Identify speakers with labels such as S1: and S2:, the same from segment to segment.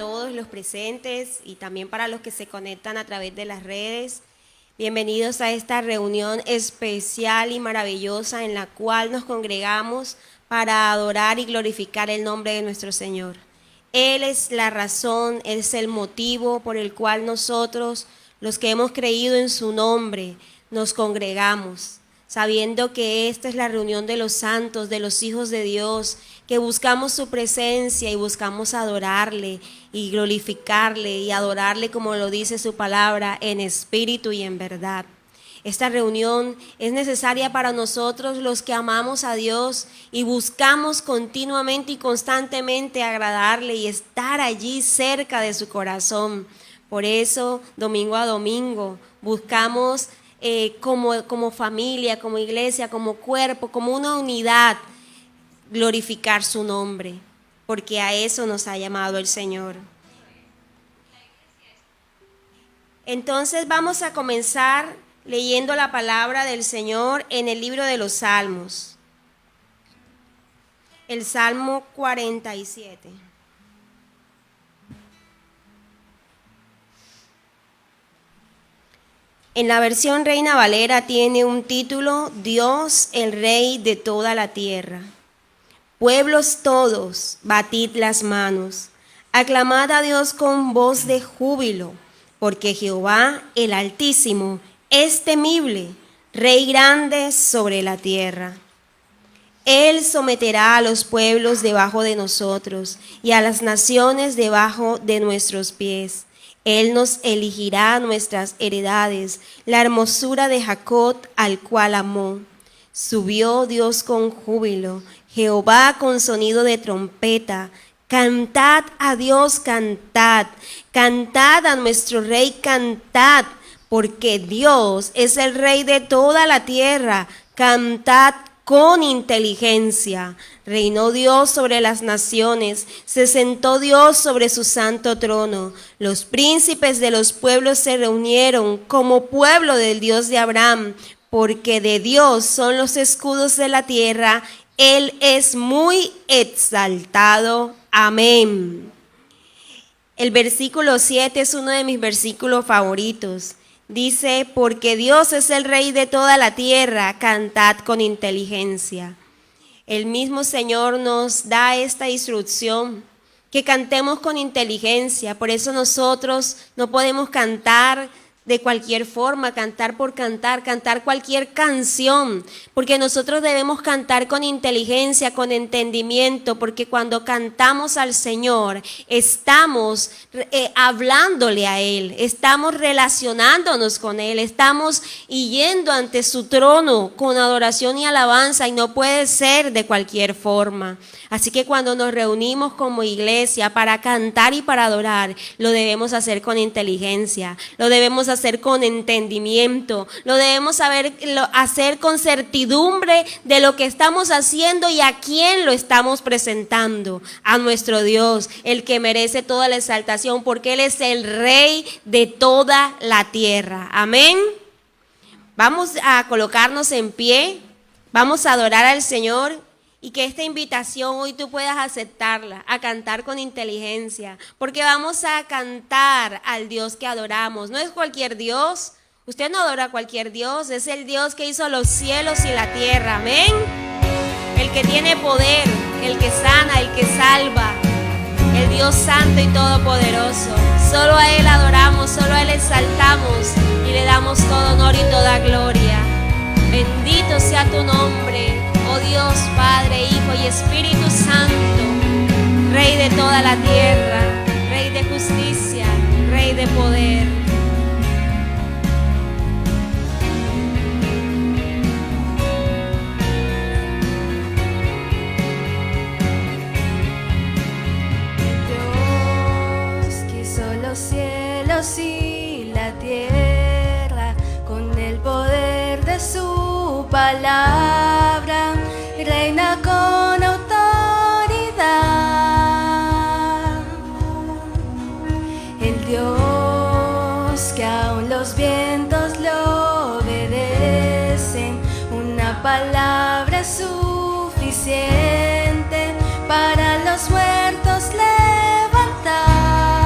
S1: todos los presentes y también para los que se conectan a través de las redes. Bienvenidos a esta reunión especial y maravillosa en la cual nos congregamos para adorar y glorificar el nombre de nuestro Señor. Él es la razón, Él es el motivo por el cual nosotros, los que hemos creído en su nombre, nos congregamos, sabiendo que esta es la reunión de los santos, de los hijos de Dios, que buscamos su presencia y buscamos adorarle y glorificarle y adorarle como lo dice su palabra, en espíritu y en verdad. Esta reunión es necesaria para nosotros los que amamos a Dios y buscamos continuamente y constantemente agradarle y estar allí cerca de su corazón. Por eso, domingo a domingo, buscamos como familia, como iglesia, como cuerpo, como una unidad, glorificar su nombre, porque a eso nos ha llamado el Señor. Entonces vamos a comenzar leyendo la palabra del Señor en el libro de los Salmos. El Salmo 47. En la versión Reina Valera tiene un título: Dios, el Rey de toda la tierra. Pueblos todos, batid las manos, aclamad a Dios con voz de júbilo, porque Jehová, el Altísimo, es temible, Rey grande sobre la tierra. Él someterá a los pueblos debajo de nosotros y a las naciones debajo de nuestros pies. Él nos elegirá nuestras heredades, la hermosura de Jacob al cual amó. Subió Dios con júbilo, Jehová con sonido de trompeta. Cantad a Dios, cantad, cantad a nuestro Rey, cantad, porque Dios es el Rey de toda la tierra. Cantad con inteligencia. Reinó Dios sobre las naciones, se sentó Dios sobre su santo trono. Los príncipes de los pueblos se reunieron como pueblo del Dios de Abraham, porque de Dios son los escudos de la tierra. Él es muy exaltado. Amén. El versículo 7 es uno de mis versículos favoritos. Dice, porque Dios es el Rey de toda la tierra, cantad con inteligencia. El mismo Señor nos da esta instrucción, que cantemos con inteligencia. Por eso nosotros no podemos cantar de cualquier forma, cantar por cantar cualquier canción, porque nosotros debemos cantar con inteligencia, con entendimiento, porque cuando cantamos al Señor, estamos hablándole a Él, estamos relacionándonos con Él, estamos yendo ante su trono con adoración y alabanza, y no puede ser de cualquier forma. Así que cuando nos reunimos como iglesia para cantar y para adorar, lo debemos hacer con inteligencia, lo debemos hacer con entendimiento, lo debemos hacer con certidumbre de lo que estamos haciendo y a quién lo estamos presentando: a nuestro Dios, el que merece toda la exaltación, porque Él es el Rey de toda la tierra. Amén. Vamos a colocarnos en pie, vamos a adorar al Señor. Y que esta invitación hoy tú puedas aceptarla, a cantar con inteligencia, porque vamos a cantar al Dios que adoramos. No es cualquier Dios, usted no adora a cualquier Dios, es el Dios que hizo los cielos y la tierra, amén. El que tiene poder, el que sana, el que salva, el Dios santo y todopoderoso. Solo a Él adoramos, solo a Él exaltamos y le damos todo honor y toda gloria. Bendito sea tu nombre, oh Dios, Padre, Hijo y Espíritu Santo, Rey de toda la tierra, Rey de justicia, Rey de poder.
S2: Dios que hizo los cielos y la tierra con el poder de su palabra, reina con autoridad. El Dios que aún los vientos lo obedecen, una palabra es suficiente para los muertos levantar.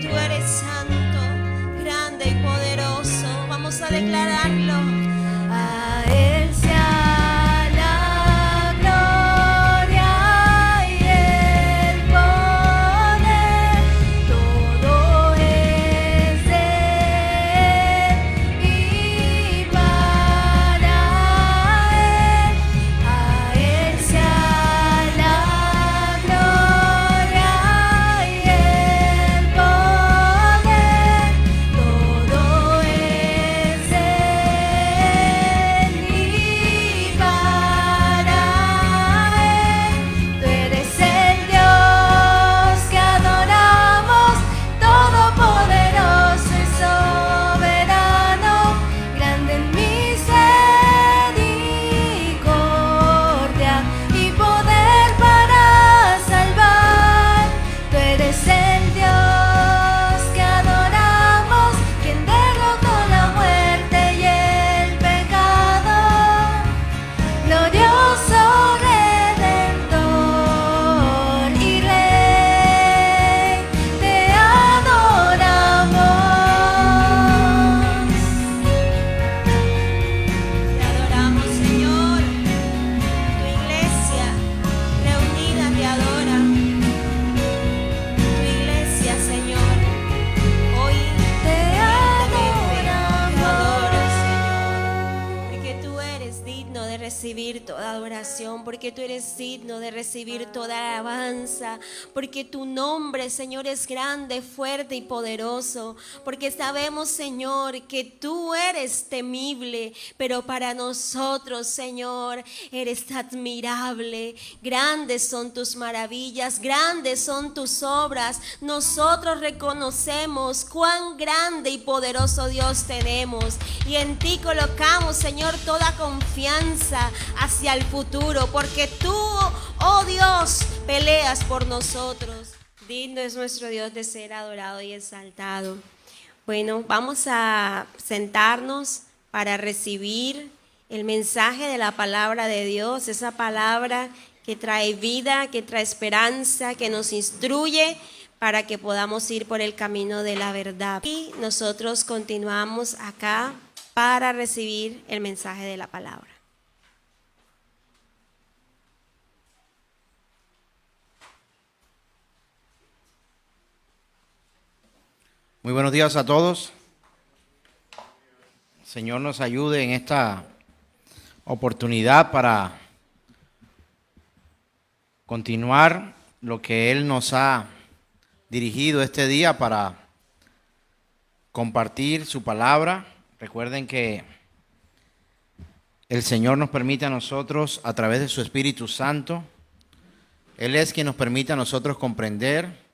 S1: tú eres santo, grande y poderoso. Vamos a declararlo.
S2: A Él sea la gloria y el poder, todo es de Él y para Él. A Él sea la gloria y el poder, todo es de Él y para Él. Tú eres el Dios que adoramos, todopoderoso y soberano, grande en misericordia y poder para salvar. Tú eres el Dios que adoramos, quien derrotó la muerte y el pecado. Glorioso Redentor y Rey, te adoramos.
S1: Te adoramos, Señor. Tu iglesia reunida te adora. Tu iglesia, Señor, hoy
S2: Te
S1: adoro, Señor,
S2: adoramos.
S1: porque tú eres digno de recibir toda adoración, porque tú eres digno de recibir toda alabanza, porque tu nombre, Señor, es grande, fuerte y poderoso, porque sabemos, Señor, que tú eres temible, pero para nosotros, Señor, eres admirable. Grandes son tus maravillas, grandes son tus obras. Nosotros reconocemos cuán grande y poderoso Dios tenemos, y en ti colocamos, Señor, toda confianza hacia el futuro, porque tú, oh Dios, peleas por nosotros. Digno es nuestro Dios de ser adorado y exaltado. Bueno, vamos a sentarnos para recibir el mensaje de la palabra de Dios, esa palabra que trae vida, que trae esperanza, que nos instruye para que podamos ir por el camino de la verdad. Y nosotros continuamos acá para recibir el mensaje de la palabra.
S3: Muy buenos días a todos. El Señor nos ayude en esta oportunidad para continuar lo que Él nos ha dirigido este día para compartir su palabra. Recuerden que el Señor nos permite a nosotros, a través de su Espíritu Santo, Él es quien nos permite a nosotros comprender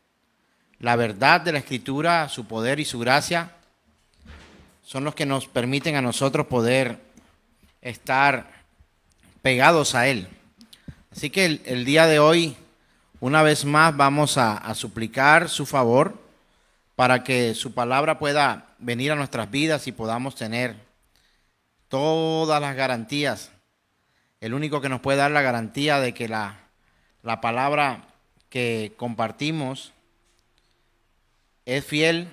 S3: la verdad de la Escritura. Su poder y su gracia son los que nos permiten a nosotros poder estar pegados a Él. Así que el día de hoy, una vez más, vamos a suplicar su favor para que su palabra pueda venir a nuestras vidas y podamos tener todas las garantías. El único que nos puede dar la garantía de que la palabra que compartimos es fiel,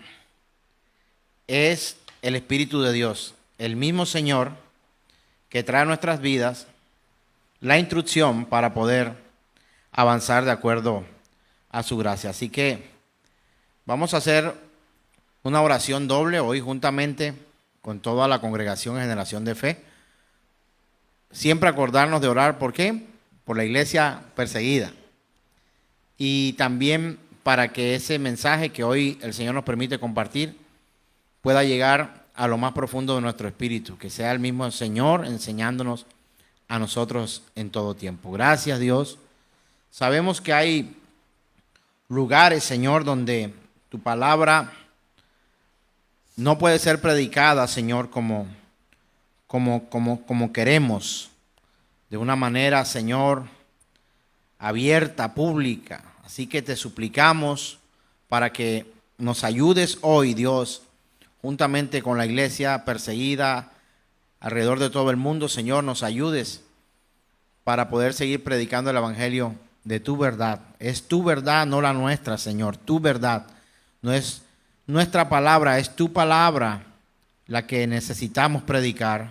S3: es el Espíritu de Dios, el mismo Señor que trae a nuestras vidas la instrucción para poder avanzar de acuerdo a su gracia. Así que vamos a hacer una oración doble hoy juntamente con toda la congregación en Generación de Fe. Siempre acordarnos de orar, ¿por qué? Por la iglesia perseguida. Y también para que ese mensaje que hoy el Señor nos permite compartir pueda llegar a lo más profundo de nuestro espíritu, que sea el mismo Señor enseñándonos a nosotros en todo tiempo. Gracias, Dios. Sabemos que hay lugares, Señor, donde tu palabra no puede ser predicada, Señor, como queremos, de una manera, Señor, abierta, pública. Así que te suplicamos para que nos ayudes hoy, Dios, juntamente con la iglesia perseguida alrededor de todo el mundo. Señor, nos ayudes para poder seguir predicando el evangelio de tu verdad. Es tu verdad, no la nuestra, Señor. Tu verdad no es nuestra palabra, es tu palabra la que necesitamos predicar.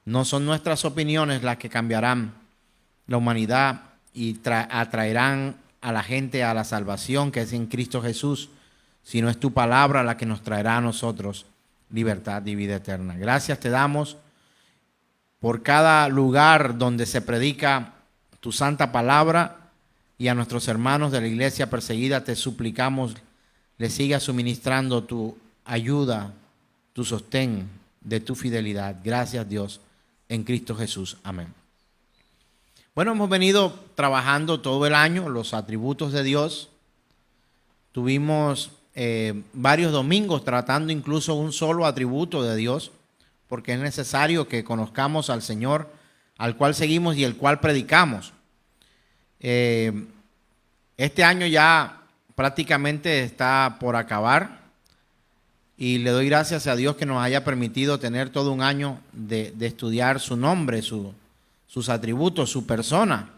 S3: No son nuestras opiniones las que cambiarán la humanidad y atraerán a la gente a la salvación que es en Cristo Jesús, sino es tu palabra la que nos traerá a nosotros libertad y vida eterna. Gracias te damos por cada lugar donde se predica tu santa palabra, y a nuestros hermanos de la iglesia perseguida te suplicamos le sigas suministrando tu ayuda, tu sostén de tu fidelidad. Gracias, Dios, en Cristo Jesús. Amén. Bueno, hemos venido trabajando todo el año los atributos de Dios. Tuvimos varios domingos tratando incluso un solo atributo de Dios, porque es necesario que conozcamos al Señor, al cual seguimos y el cual predicamos. Este año ya prácticamente está por acabar y le doy gracias a Dios que nos haya permitido tener todo un año de estudiar su nombre, sus atributos, su persona.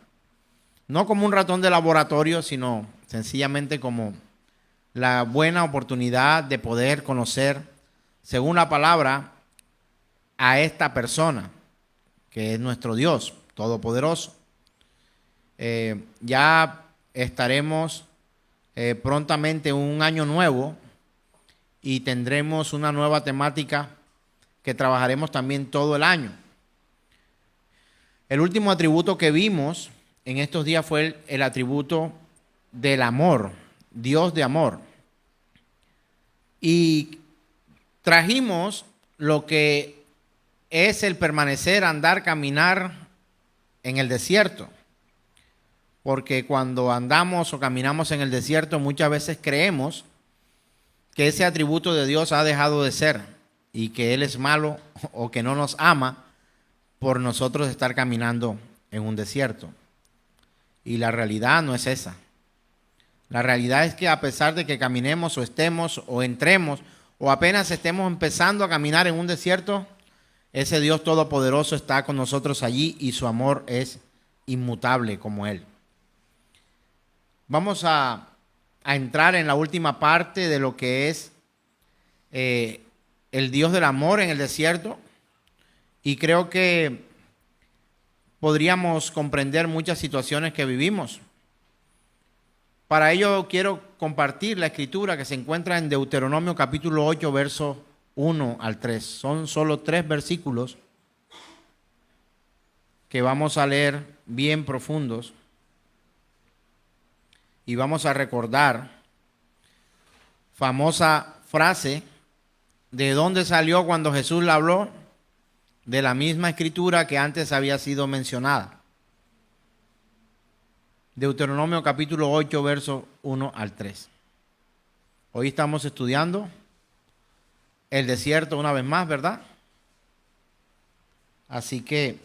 S3: No como un ratón de laboratorio, sino sencillamente como la buena oportunidad de poder conocer, según la palabra, a esta persona, que es nuestro Dios Todopoderoso. Ya estaremos prontamente un año nuevo y tendremos una nueva temática que trabajaremos también todo el año. El último atributo que vimos en estos días fue el atributo del amor, Dios de amor. Y trajimos lo que es el permanecer, andar, caminar en el desierto. Porque cuando andamos o caminamos en el desierto, muchas veces creemos que ese atributo de Dios ha dejado de ser y que Él es malo o que no nos ama por nosotros estar caminando en un desierto. Y la realidad no es esa. La realidad es que a pesar de que caminemos o estemos o entremos o apenas estemos empezando a caminar en un desierto, ese Dios todopoderoso está con nosotros allí y su amor es inmutable como Él. Vamos a entrar en la última parte de lo que es el Dios del amor en el desierto, y creo que podríamos comprender muchas situaciones que vivimos. Para ello quiero compartir la escritura que se encuentra en Deuteronomio capítulo 8, versos 1 al 3. Son solo 3 versículos que vamos a leer bien profundos. Y vamos a recordar famosa frase de dónde salió cuando Jesús la habló, de la misma escritura que antes había sido mencionada. Deuteronomio capítulo 8, versos 1 al 3. Hoy estamos estudiando el desierto una vez más, ¿verdad? Así que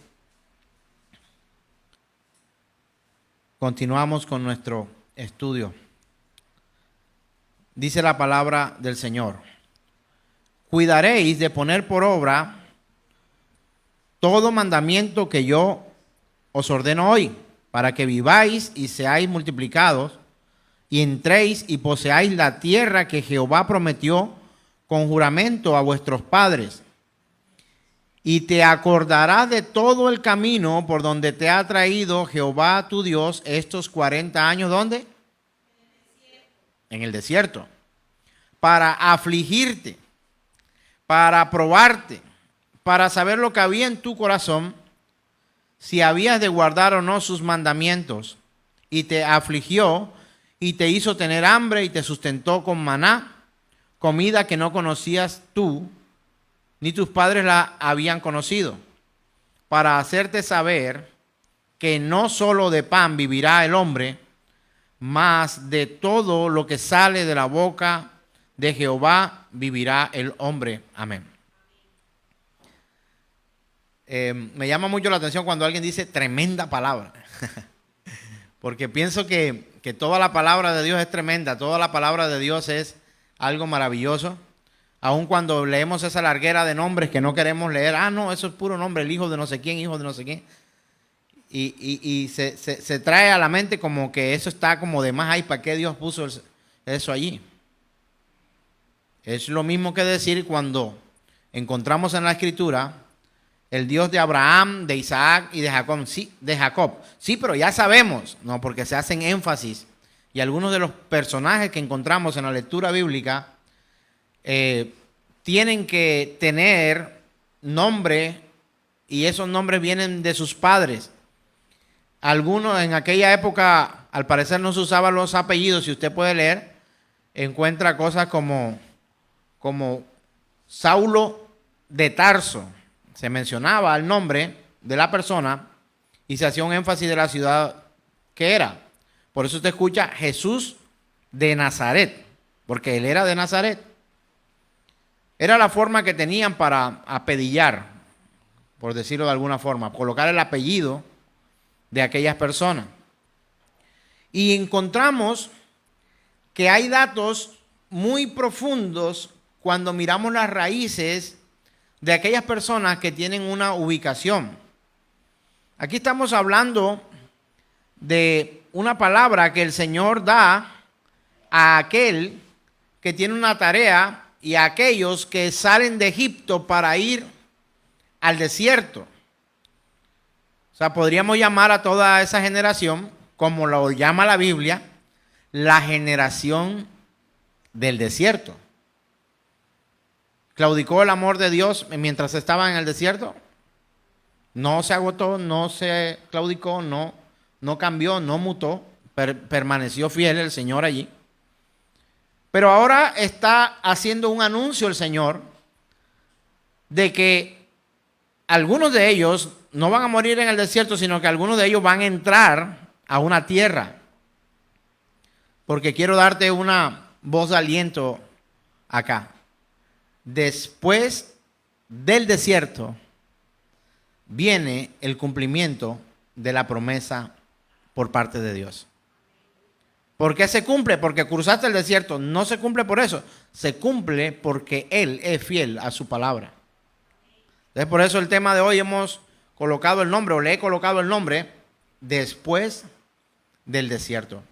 S3: continuamos con nuestro estudio. Dice la palabra del Señor: cuidaréis de poner por obra todo mandamiento que yo os ordeno hoy, para que viváis y seáis multiplicados, y entréis y poseáis la tierra que Jehová prometió con juramento a vuestros padres. Y te acordarás de todo el camino por donde te ha traído Jehová tu Dios estos 40 años, ¿dónde? En el desierto. Para afligirte, para probarte, para saber lo que había en tu corazón, si habías de guardar o no sus mandamientos. Y te afligió y te hizo tener hambre y te sustentó con maná, comida que no conocías tú, ni tus padres la habían conocido, para hacerte saber que no solo de pan vivirá el hombre, mas de todo lo que sale de la boca de Jehová vivirá el hombre. Amén. Me llama mucho la atención cuando alguien dice tremenda palabra, porque pienso que toda la palabra de Dios es tremenda, toda la palabra de Dios es algo maravilloso. Aun cuando leemos esa larguera de nombres que no queremos leer, no, eso es puro nombre, el hijo de no sé quién, hijo de no sé quién. Y se trae a la mente como que eso está como de más, ¿para qué Dios puso eso allí? Es lo mismo que decir cuando encontramos en la Escritura el Dios de Abraham, de Isaac y de Jacob. Sí, de Jacob. Sí, pero ya sabemos, no, porque se hacen énfasis. Y algunos de los personajes que encontramos en la lectura bíblica tienen que tener nombre, y esos nombres vienen de sus padres. Algunos en aquella época, al parecer, no se usaban los apellidos. Si usted puede leer, encuentra cosas como Saulo de Tarso. Se mencionaba el nombre de la persona y se hacía un énfasis de la ciudad que era. Por eso usted escucha Jesús de Nazaret, porque él era de Nazaret. Era la forma que tenían para apellidar, por decirlo de alguna forma, colocar el apellido de aquellas personas. Y encontramos que hay datos muy profundos cuando miramos las raíces de aquellas personas que tienen una ubicación. Aquí estamos hablando de una palabra que el Señor da a aquel que tiene una tarea y a aquellos que salen de Egipto para ir al desierto. O sea, podríamos llamar a toda esa generación, como lo llama la Biblia, la generación del desierto. ¿Claudicó el amor de Dios mientras estaba en el desierto? No se agotó, no se claudicó, no cambió, no mutó, permaneció fiel el Señor allí. Pero ahora está haciendo un anuncio el Señor de que algunos de ellos no van a morir en el desierto, sino que algunos de ellos van a entrar a una tierra. Porque quiero darte una voz de aliento acá. Después del desierto viene el cumplimiento de la promesa por parte de Dios. ¿Por qué se cumple? Porque cruzaste el desierto. No se cumple por eso. Se cumple porque Él es fiel a su palabra. Entonces, por eso el tema de hoy hemos colocado el nombre, o le he colocado el nombre, después del desierto.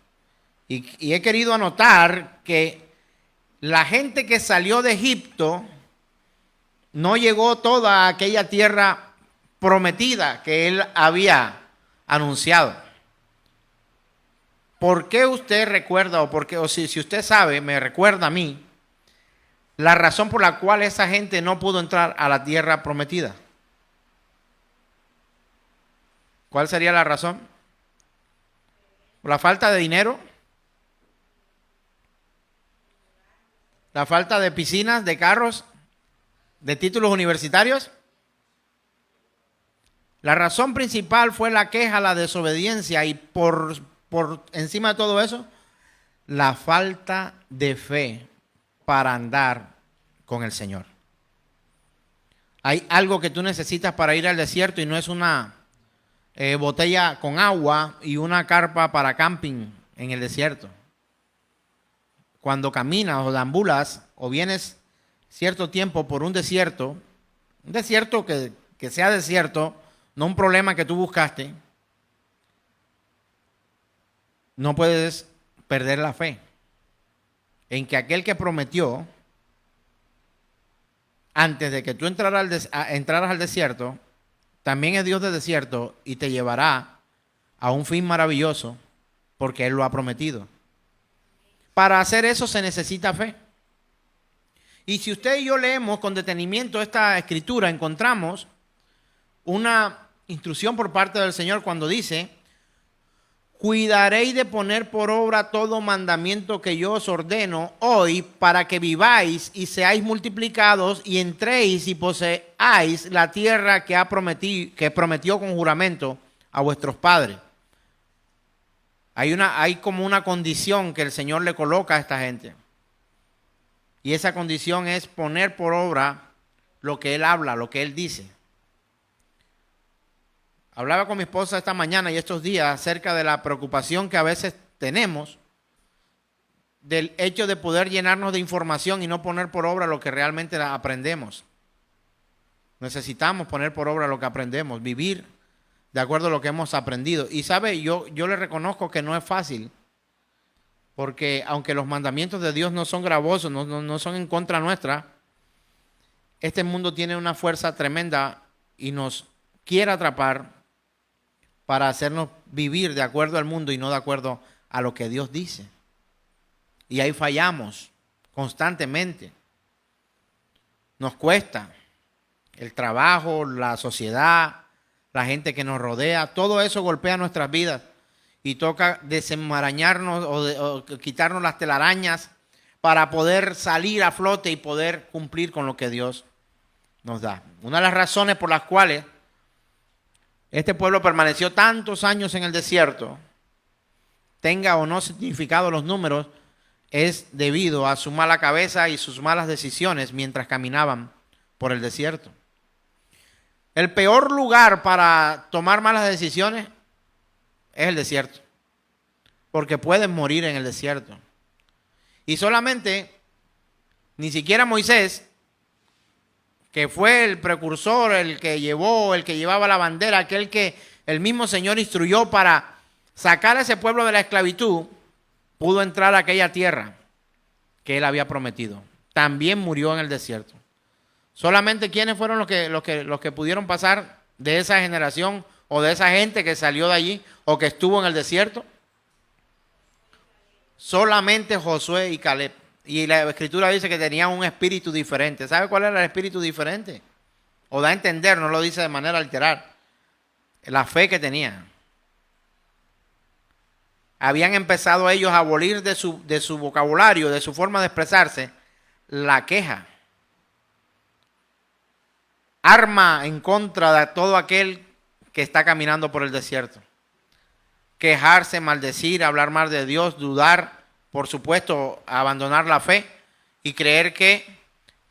S3: Y he querido anotar que la gente que salió de Egipto no llegó toda aquella tierra prometida que Él había anunciado. ¿Por qué usted recuerda, o si usted sabe, me recuerda a mí, la razón por la cual esa gente no pudo entrar a la tierra prometida? ¿Cuál sería la razón? ¿Por la falta de dinero? ¿La falta de piscinas, de carros, de títulos universitarios? La razón principal fue la queja, la desobediencia y por encima de todo eso, la falta de fe para andar con el Señor. Hay algo que tú necesitas para ir al desierto y no es una botella con agua y una carpa para camping en el desierto. Cuando caminas o deambulas o vienes cierto tiempo por un desierto que sea desierto, no un problema que tú buscaste, no puedes perder la fe en que aquel que prometió antes de que tú entraras al desierto, también es Dios del desierto y te llevará a un fin maravilloso porque Él lo ha prometido. Para hacer eso se necesita fe. Y si usted y yo leemos con detenimiento esta escritura, encontramos una instrucción por parte del Señor cuando dice: cuidaréis de poner por obra todo mandamiento que yo os ordeno hoy, para que viváis y seáis multiplicados y entréis y poseáis la tierra que prometió con juramento a vuestros padres. Hay como una condición que el Señor le coloca a esta gente. Y esa condición es poner por obra lo que Él habla, lo que Él dice. Hablaba con mi esposa esta mañana y estos días acerca de la preocupación que a veces tenemos del hecho de poder llenarnos de información y no poner por obra lo que realmente aprendemos. Necesitamos poner por obra lo que aprendemos, vivir de acuerdo a lo que hemos aprendido. Y sabe, yo le reconozco que no es fácil Porque aunque los mandamientos de Dios no son gravosos, no son en contra nuestra, este mundo tiene una fuerza tremenda y nos quiere atrapar para hacernos vivir de acuerdo al mundo y no de acuerdo a lo que Dios dice. Y ahí fallamos constantemente. Nos cuesta el trabajo, la sociedad, la gente que nos rodea, todo eso golpea nuestras vidas y toca desenmarañarnos o quitarnos las telarañas para poder salir a flote y poder cumplir con lo que Dios nos da. Una de las razones por las cuales este pueblo permaneció tantos años en el desierto, tenga o no significado los números, es debido a su mala cabeza y sus malas decisiones mientras caminaban por el desierto. El peor lugar para tomar malas decisiones es el desierto, porque pueden morir en el desierto. Y solamente, ni siquiera Moisés, que fue el precursor, el que llevaba la bandera, aquel que el mismo Señor instruyó para sacar a ese pueblo de la esclavitud, pudo entrar a aquella tierra que él había prometido. También murió en el desierto. Solamente ¿quiénes fueron los que pudieron pasar de esa generación o de esa gente que salió de allí o que estuvo en el desierto? Solamente Josué y Caleb. Y la Escritura dice que tenían un espíritu diferente. ¿Sabe cuál era el espíritu diferente? O da a entender, no lo dice de manera literal. La fe que tenían. Habían empezado ellos a abolir de su vocabulario, de su forma de expresarse, la queja. Arma en contra de todo aquel que está caminando por el desierto. Quejarse, maldecir, hablar mal de Dios, dudar, por supuesto, abandonar la fe y creer que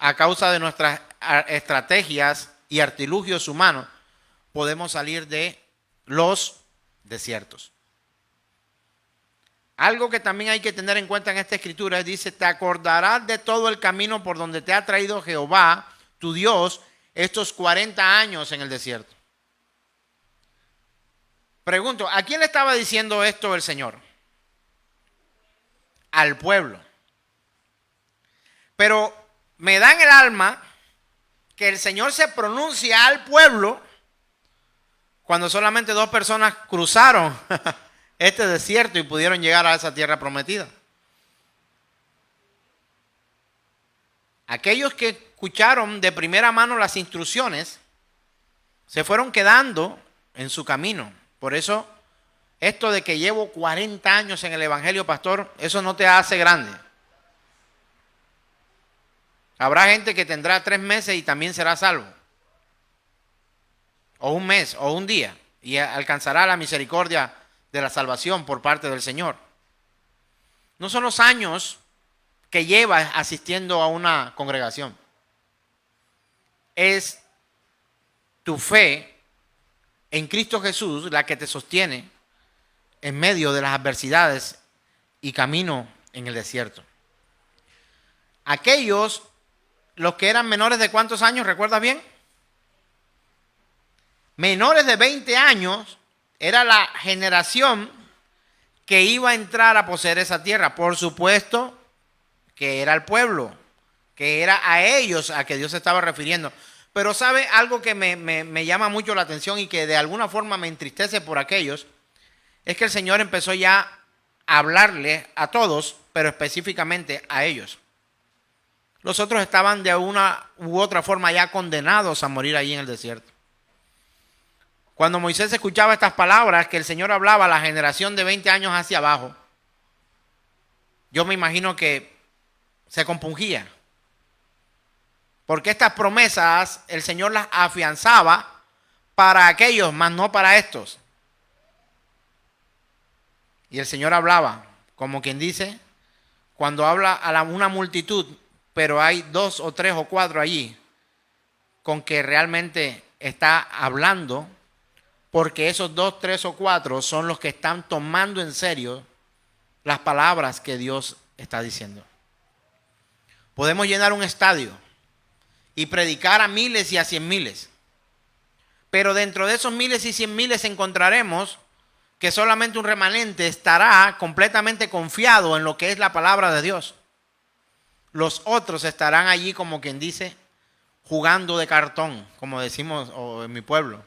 S3: a causa de nuestras estrategias y artilugios humanos podemos salir de los desiertos. Algo que también hay que tener en cuenta en esta escritura es, dice, te acordarás de todo el camino por donde te ha traído Jehová, tu Dios, estos 40 años en el desierto. Pregunto, ¿a quién le estaba diciendo esto el Señor? Al pueblo. Pero me da en el alma que el Señor se pronuncia al pueblo cuando solamente 2 personas cruzaron este desierto y pudieron llegar a esa tierra prometida. Aquellos que escucharon de primera mano las instrucciones se fueron quedando en su camino. Por eso, esto de que llevo 40 años en el Evangelio, pastor, eso no te hace grande. Habrá gente que tendrá 3 meses y también será salvo. O 1 mes, o 1 día, y alcanzará la misericordia de la salvación por parte del Señor. No son los años que llevas asistiendo a una congregación. Es tu fe en Cristo Jesús la que te sostiene en medio de las adversidades y camino en el desierto. Aquellos, los que eran menores de ¿cuántos años? ¿Recuerdas bien? Menores de 20 años era la generación que iba a entrar a poseer esa tierra. Por supuesto que era el pueblo, que era a ellos a que Dios se estaba refiriendo. Pero ¿sabe algo que me llama mucho la atención y que de alguna forma me entristece por aquellos? Es que el Señor empezó ya a hablarle a todos, pero específicamente a ellos. Los otros estaban de una u otra forma ya condenados a morir allí en el desierto. Cuando Moisés escuchaba estas palabras que el Señor hablaba a la generación de 20 años hacia abajo, yo me imagino que se compungía. Porque estas promesas el Señor las afianzaba para aquellos, mas no para estos. Y el Señor hablaba, como quien dice, cuando habla a una multitud, pero hay 2 o 3 o 4 allí, con que realmente está hablando, porque esos 2, 3 o 4 son los que están tomando en serio las palabras que Dios está diciendo. Podemos llenar un estadio y predicar a miles y a 100 miles. Pero dentro de esos miles y 100 miles encontraremos que solamente un remanente estará completamente confiado en lo que es la palabra de Dios. Los otros estarán allí, como quien dice, jugando de cartón, como decimos en mi pueblo.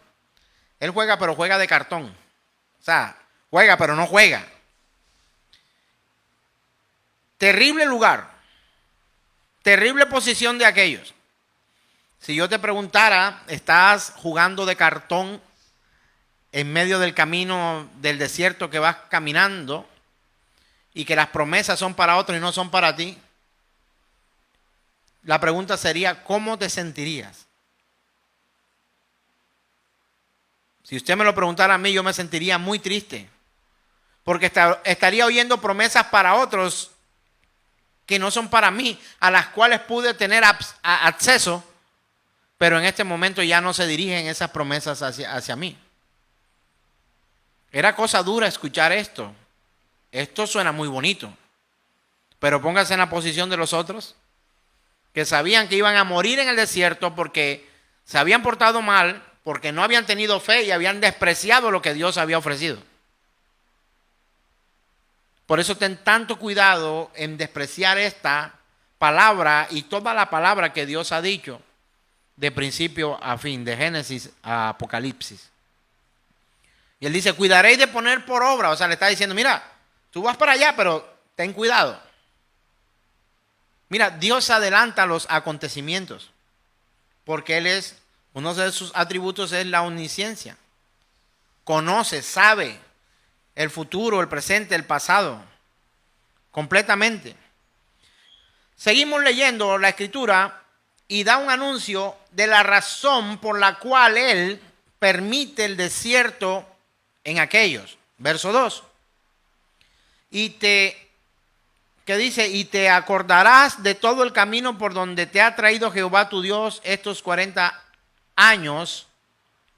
S3: Él juega, pero juega de cartón. O sea, juega, pero no juega. Terrible lugar. Terrible posición de aquellos. Si yo te preguntara, ¿estás jugando de cartón en medio del camino del desierto que vas caminando y que las promesas son para otros y no son para ti? La pregunta sería, ¿cómo te sentirías? Si usted me lo preguntara a mí, yo me sentiría muy triste, porque estaría oyendo promesas para otros que no son para mí, a las cuales pude tener acceso, pero en este momento ya no se dirigen esas promesas hacia mí. Era cosa dura escuchar esto. Esto suena muy bonito, pero póngase en la posición de los otros, que sabían que iban a morir en el desierto porque se habían portado mal, porque no habían tenido fe y habían despreciado lo que Dios había ofrecido. Por eso ten tanto cuidado en despreciar esta palabra y toda la palabra que Dios ha dicho de principio a fin, de Génesis a Apocalipsis. Y él dice, cuidaréis de poner por obra. O sea, le está diciendo, mira, tú vas para allá, pero ten cuidado. Mira, Dios adelanta los acontecimientos, porque Él es, uno de sus atributos es la omnisciencia. Conoce, sabe el futuro, el presente, el pasado, completamente. Seguimos leyendo la Escritura y da un anuncio de la razón por la cual Él permite el desierto en aquellos. Verso 2. Que dice, y te acordarás de todo el camino por donde te ha traído Jehová tu Dios estos 40 años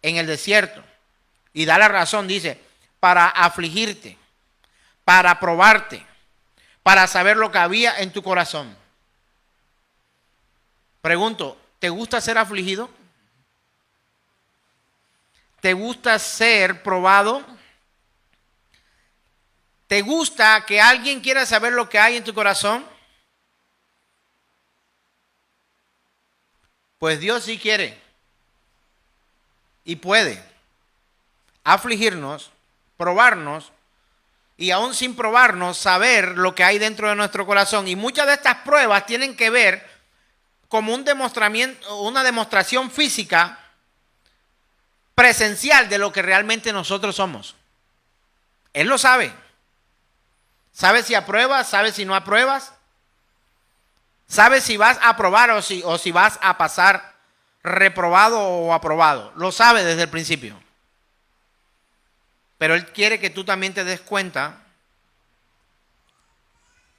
S3: en el desierto. Y da la razón, dice, para afligirte, para probarte, para saber lo que había en tu corazón. Pregunto, ¿te gusta ser afligido? ¿Te gusta ser probado? ¿Te gusta que alguien quiera saber lo que hay en tu corazón? Pues Dios sí quiere y puede afligirnos, probarnos y aún sin probarnos saber lo que hay dentro de nuestro corazón. Y muchas de estas pruebas tienen que ver como una demostración física presencial de lo que realmente nosotros somos. Él lo sabe. ¿Sabes si apruebas? ¿Sabes si no apruebas? ¿Sabes si vas a aprobar o si vas a pasar reprobado o aprobado? Lo sabe desde el principio. Pero Él quiere que tú también te des cuenta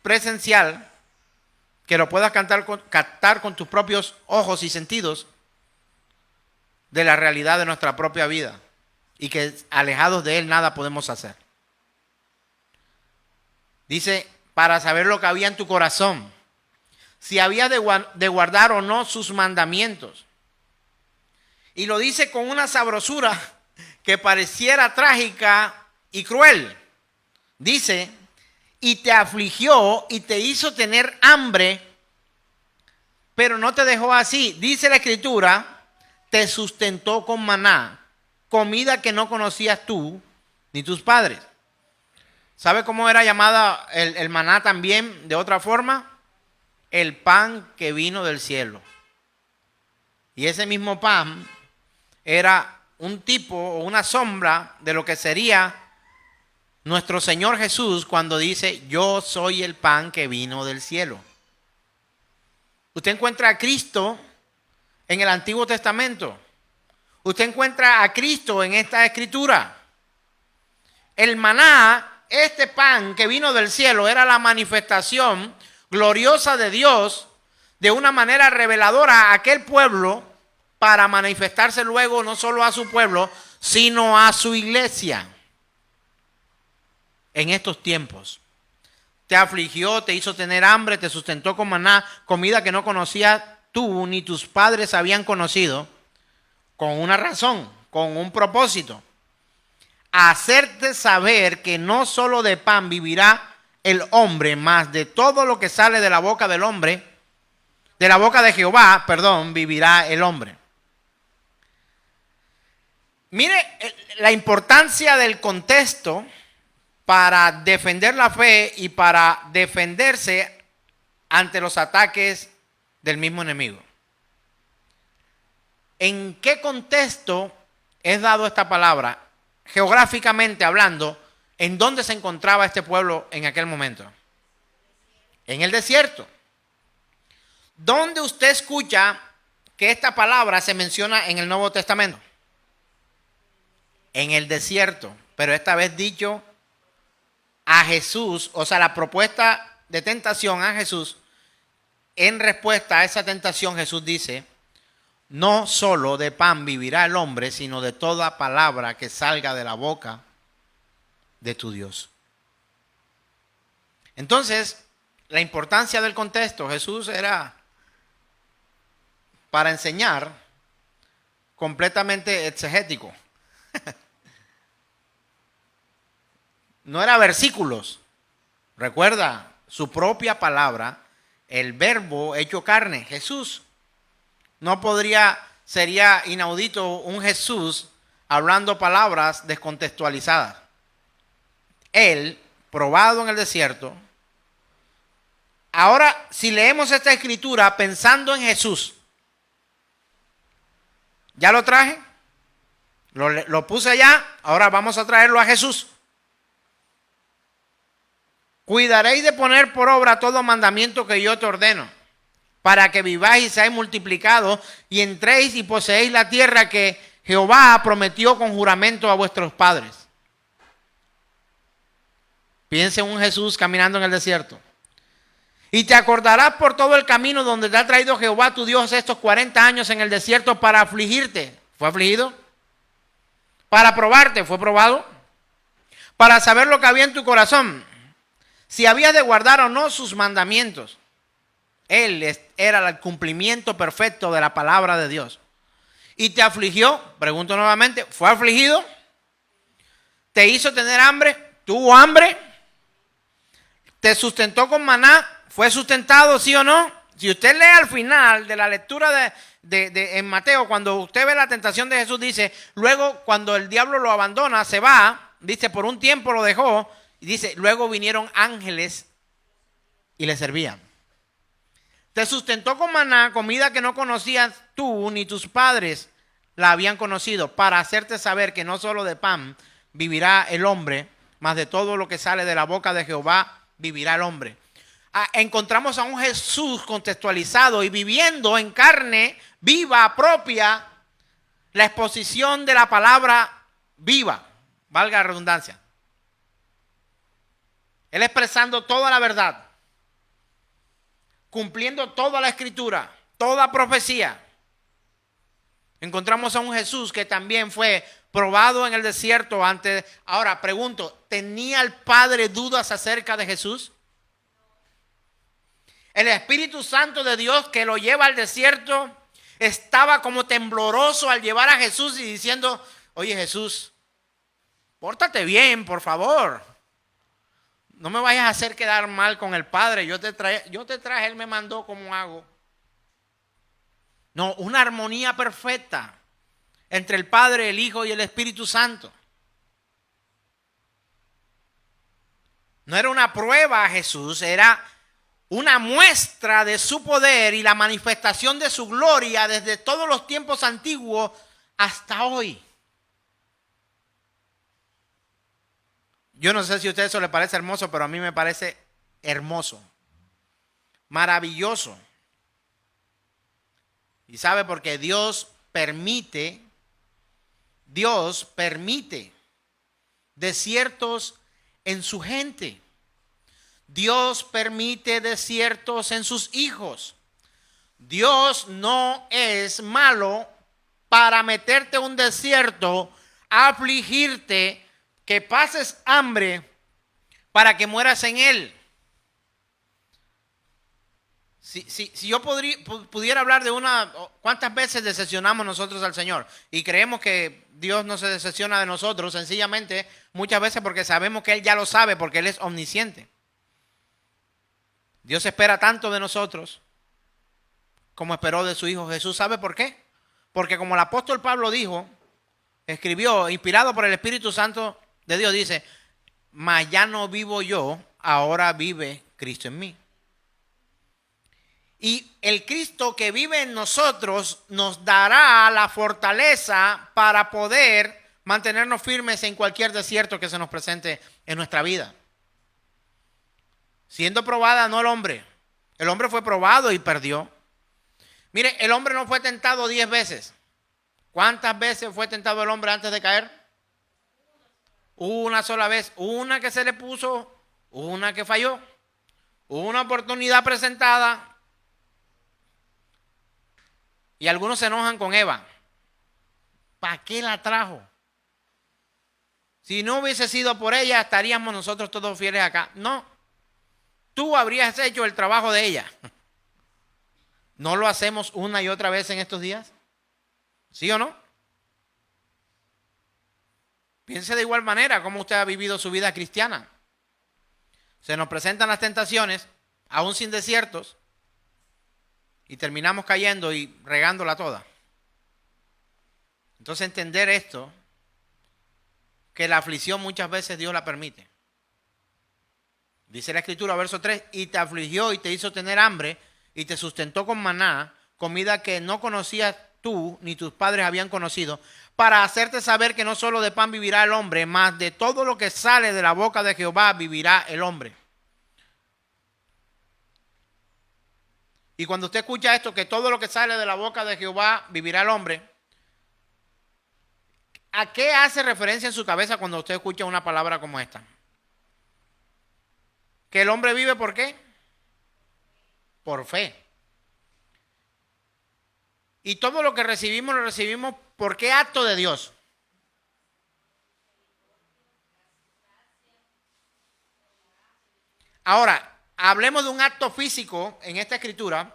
S3: presencial, que lo puedas captar con tus propios ojos y sentidos de la realidad de nuestra propia vida y que alejados de Él nada podemos hacer. Dice, para saber lo que había en tu corazón, si había de guardar o no sus mandamientos. Y lo dice con una sabrosura que pareciera trágica y cruel. Dice, y te afligió y te hizo tener hambre, pero no te dejó así. Dice la Escritura, te sustentó con maná, comida que no conocías tú ni tus padres. ¿Sabe cómo era llamada el maná también de otra forma? El pan que vino del cielo. Y ese mismo pan era un tipo o una sombra de lo que sería nuestro Señor Jesús cuando dice, yo soy el pan que vino del cielo. Usted encuentra a Cristo en el Antiguo Testamento. Usted encuentra a Cristo en esta Escritura. El maná, este pan que vino del cielo, era la manifestación gloriosa de Dios de una manera reveladora a aquel pueblo para manifestarse luego no solo a su pueblo, sino a su iglesia en estos tiempos. Te afligió, te hizo tener hambre, te sustentó con maná, comida que no conocías tú ni tus padres habían conocido, con una razón, con un propósito. a hacerte saber que no solo de pan vivirá el hombre, mas de todo lo que sale de la boca del hombre, de la boca de Jehová, perdón, vivirá el hombre. Mire la importancia del contexto para defender la fe y para defenderse ante los ataques del mismo enemigo. ¿En qué contexto es dado esta palabra? Geográficamente hablando, ¿en dónde se encontraba este pueblo en aquel momento? En el desierto. ¿Dónde usted escucha que esta palabra se menciona en el Nuevo Testamento? En el desierto, pero esta vez dicho a Jesús, o sea, la propuesta de tentación a Jesús. En respuesta a esa tentación, Jesús dice: no solo de pan vivirá el hombre, sino de toda palabra que salga de la boca de tu Dios. Entonces, la importancia del contexto. Jesús era para enseñar completamente exegético. No era versículos. Recuerda, su propia palabra, el verbo hecho carne, Jesús. No sería inaudito un Jesús hablando palabras descontextualizadas. Él, probado en el desierto. Ahora, si leemos esta escritura pensando en Jesús, ¿ya lo traje? Lo puse allá, ahora vamos a traerlo a Jesús. Cuidaréis de poner por obra todo mandamiento que yo te ordeno, para que viváis y seáis multiplicados y entréis y poseéis la tierra que Jehová prometió con juramento a vuestros padres. Piensa en un Jesús caminando en el desierto. Y te acordarás por todo el camino donde te ha traído Jehová tu Dios estos 40 años en el desierto para afligirte. ¿Fue afligido? Para probarte. ¿Fue probado? Para saber lo que había en tu corazón, si habías de guardar o no sus mandamientos. Él era el cumplimiento perfecto de la palabra de Dios. Y te afligió, pregunto nuevamente, ¿fue afligido? ¿Te hizo tener hambre? ¿Tuvo hambre? ¿Te sustentó con maná? ¿Fue sustentado, sí o no? Si usted lee al final de la lectura en Mateo, cuando usted ve la tentación de Jesús, dice, luego cuando el diablo lo abandona, se va, dice, por un tiempo lo dejó, y dice, luego vinieron ángeles y le servían. Te sustentó con maná, comida que no conocías tú ni tus padres la habían conocido, para hacerte saber que no solo de pan vivirá el hombre, mas de todo lo que sale de la boca de Jehová vivirá el hombre. Encontramos a un Jesús contextualizado y viviendo en carne viva, propia, la exposición de la palabra viva, valga la redundancia. Él expresando toda la verdad, cumpliendo toda la escritura, toda profecía. Encontramos a un Jesús que también fue probado en el desierto antes. Ahora pregunto, ¿tenía el Padre dudas acerca de Jesús? El Espíritu Santo de Dios que lo lleva al desierto estaba como tembloroso al llevar a Jesús y diciendo, oye Jesús, pórtate bien, por favor. No me vayas a hacer quedar mal con el Padre. Yo te traje, Él me mandó como hago. No, una armonía perfecta entre el Padre, el Hijo y el Espíritu Santo. No era una prueba a Jesús, era una muestra de su poder y la manifestación de su gloria desde todos los tiempos antiguos hasta hoy. Yo no sé si a usted eso le parece hermoso, pero a mí me parece hermoso, maravilloso. Y sabe, porque Dios permite desiertos en su gente. Dios permite desiertos en sus hijos. Dios no es malo para meterte en un desierto, afligirte, que pases hambre para que mueras en él. Si yo pudiera hablar de ¿cuántas veces decepcionamos nosotros al Señor? Y creemos que Dios no se decepciona de nosotros, sencillamente muchas veces porque sabemos que Él ya lo sabe, porque Él es omnisciente. Dios espera tanto de nosotros como esperó de su Hijo Jesús. ¿Sabe por qué? Porque como el apóstol Pablo escribió, inspirado por el Espíritu Santo de Dios, dice, mas ya no vivo yo, ahora vive Cristo en mí. Y el Cristo que vive en nosotros nos dará la fortaleza para poder mantenernos firmes en cualquier desierto que se nos presente en nuestra vida. Siendo probada no el hombre. El hombre fue probado y perdió. Mire, el hombre no fue tentado 10 veces. ¿Cuántas veces fue tentado el hombre antes de caer? Una sola vez. Una que se le puso, una que falló. Una oportunidad presentada. Y algunos se enojan con Eva. ¿Para qué la trajo? Si no hubiese sido por ella, estaríamos nosotros todos fieles acá. No. Tú habrías hecho el trabajo de ella. ¿No lo hacemos una y otra vez en estos días? ¿Sí o no? Piense de igual manera cómo usted ha vivido su vida cristiana. Se nos presentan las tentaciones, aún sin desiertos, y terminamos cayendo y regándola toda. Entonces entender esto, que la aflicción muchas veces Dios la permite. Dice la Escritura, verso 3, y te afligió y te hizo tener hambre y te sustentó con maná, comida que no conocías tú ni tus padres habían conocido, para hacerte saber que no solo de pan vivirá el hombre, mas de todo lo que sale de la boca de Jehová vivirá el hombre. Y cuando usted escucha esto, que todo lo que sale de la boca de Jehová vivirá el hombre, ¿a qué hace referencia en su cabeza cuando usted escucha una palabra como esta? ¿Que el hombre vive por qué? Por fe. Y todo lo que recibimos, lo recibimos ¿por qué acto de Dios? Ahora, hablemos de un acto físico en esta escritura.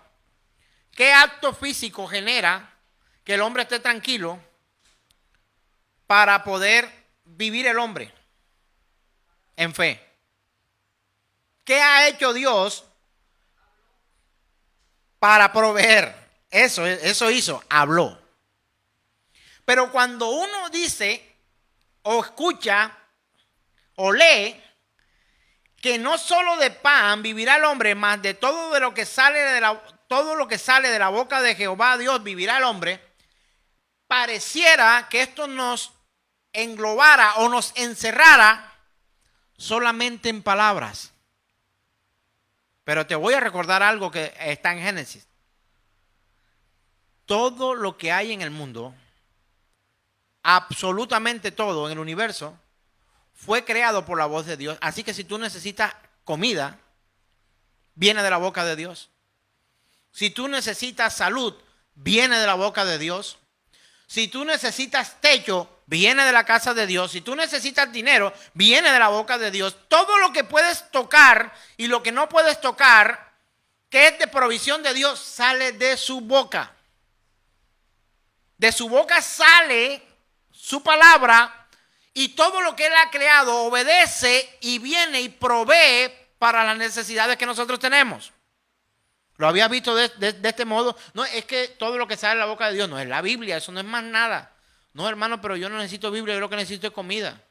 S3: ¿Qué acto físico genera que el hombre esté tranquilo para poder vivir el hombre en fe? ¿Qué ha hecho Dios para proveer? Eso hizo, habló. Pero cuando uno dice o escucha o lee que no solo de pan vivirá el hombre, mas de todo lo que sale de la boca de Jehová Dios vivirá el hombre, pareciera que esto nos englobara o nos encerrara solamente en palabras. Pero te voy a recordar algo que está en Génesis. Todo lo que hay en el mundo, absolutamente todo en el universo, fue creado por la voz de Dios. Así que si tú necesitas comida, viene de la boca de Dios. Si tú necesitas salud, viene de la boca de Dios. Si tú necesitas techo, viene de la casa de Dios. Si tú necesitas dinero, viene de la boca de Dios. Todo lo que puedes tocar y lo que no puedes tocar, que es de provisión de Dios, sale de su boca. De su boca sale su palabra y todo lo que Él ha creado obedece y viene y provee para las necesidades que nosotros tenemos. ¿Lo había visto de este modo? No, es que todo lo que sale de la boca de Dios no es la Biblia, eso no es más nada. No, hermano, pero yo no necesito Biblia, yo lo que necesito es comida.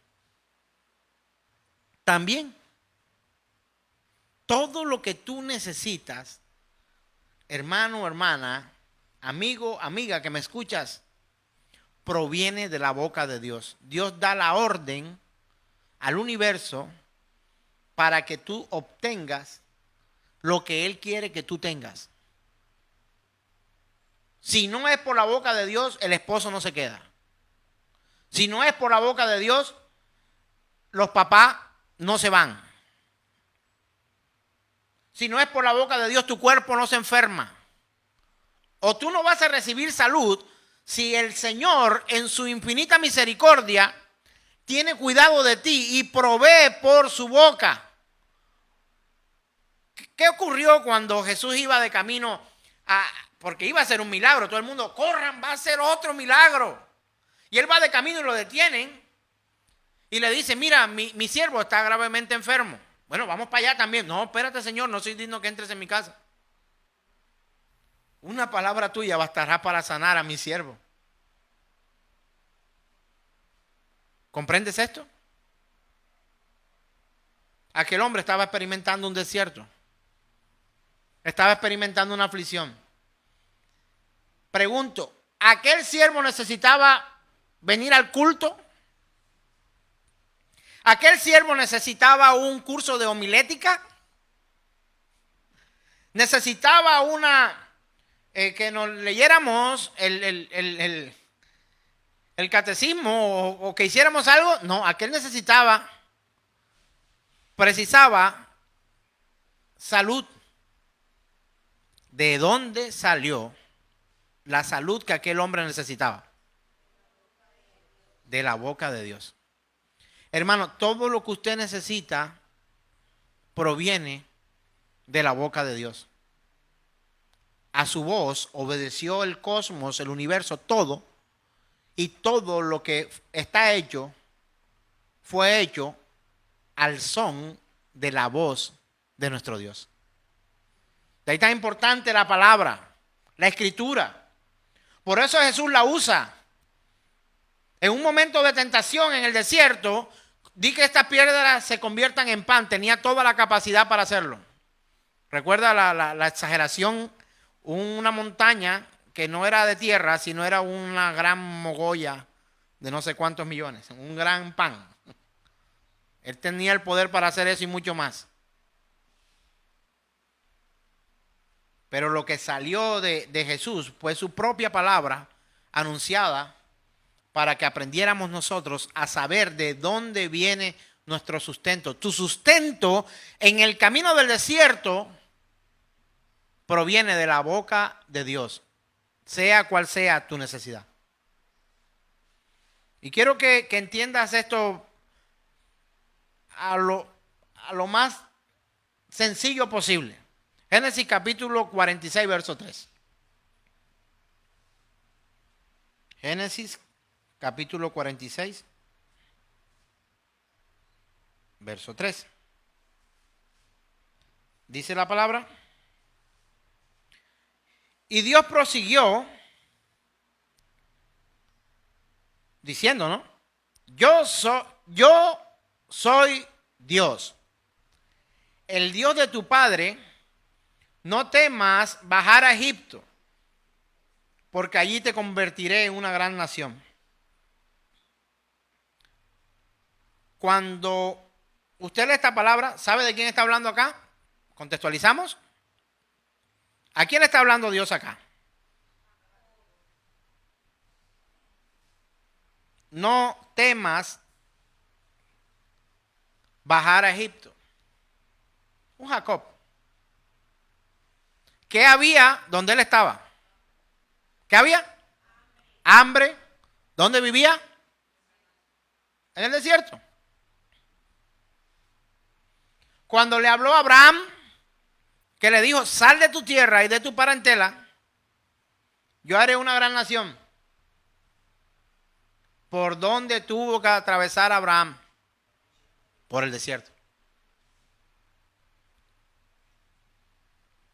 S3: También, todo lo que tú necesitas, hermano o hermana, amigo, amiga que me escuchas, proviene de la boca de Dios. Dios da la orden al universo para que tú obtengas lo que Él quiere que tú tengas. Si no es por la boca de Dios, el esposo no se queda. Si no es por la boca de Dios, los papás no se van. Si no es por la boca de Dios, tu cuerpo no se enferma. O tú no vas a recibir salud si el Señor en su infinita misericordia tiene cuidado de ti y provee por su boca. ¿Qué ocurrió cuando Jesús iba de camino porque iba a hacer un milagro? Todo el mundo, corran, va a hacer otro milagro. Y él va de camino y lo detienen. Y le dice, mira, mi siervo está gravemente enfermo. Bueno, vamos para allá también. No, espérate, Señor, no soy digno que entres en mi casa. Una palabra tuya bastará para sanar a mi siervo. ¿Comprendes esto? Aquel hombre estaba experimentando un desierto. Estaba experimentando una aflicción. Pregunto, ¿aquel siervo necesitaba venir al culto? ¿Aquel siervo necesitaba un curso de homilética? ¿Necesitaba que nos leyéramos el catecismo o que hiciéramos algo? No, aquel precisaba salud. ¿De dónde salió la salud que aquel hombre necesitaba? De la boca de Dios. Hermano, todo lo que usted necesita proviene de la boca de Dios. A su voz obedeció el cosmos, el universo, todo. Y todo lo que está hecho fue hecho al son de la voz de nuestro Dios. De ahí tan importante la palabra, la escritura. Por eso Jesús la usa. En un momento de tentación en el desierto, di que estas piedras se conviertan en pan. Tenía toda la capacidad para hacerlo. Recuerda la exageración, una montaña que no era de tierra, sino era una gran mogolla de no sé cuántos millones, un gran pan. Él tenía el poder para hacer eso y mucho más. Pero lo que salió de Jesús fue su propia palabra anunciada para que aprendiéramos nosotros a saber de dónde viene nuestro sustento. Tu sustento en el camino del desierto proviene de la boca de Dios, sea cual sea tu necesidad. Y quiero que entiendas esto a lo más sencillo posible. Génesis capítulo 46, verso 3. Génesis capítulo 46, verso 3. Dice la palabra. Y Dios prosiguió diciendo, ¿no? Yo soy Dios, el Dios de tu padre. No temas bajar a Egipto, porque allí te convertiré en una gran nación. Cuando usted lee esta palabra, ¿sabe de quién está hablando acá? ¿Contextualizamos? ¿A quién está hablando Dios acá? No temas bajar a Egipto. Un Jacob. ¿Qué había donde él estaba? ¿Qué había? Hambre. ¿Dónde vivía? En el desierto. Cuando le habló a Abraham, que le dijo, sal de tu tierra y de tu parentela, yo haré una gran nación. ¿Por dónde tuvo que atravesar Abraham? Por el desierto.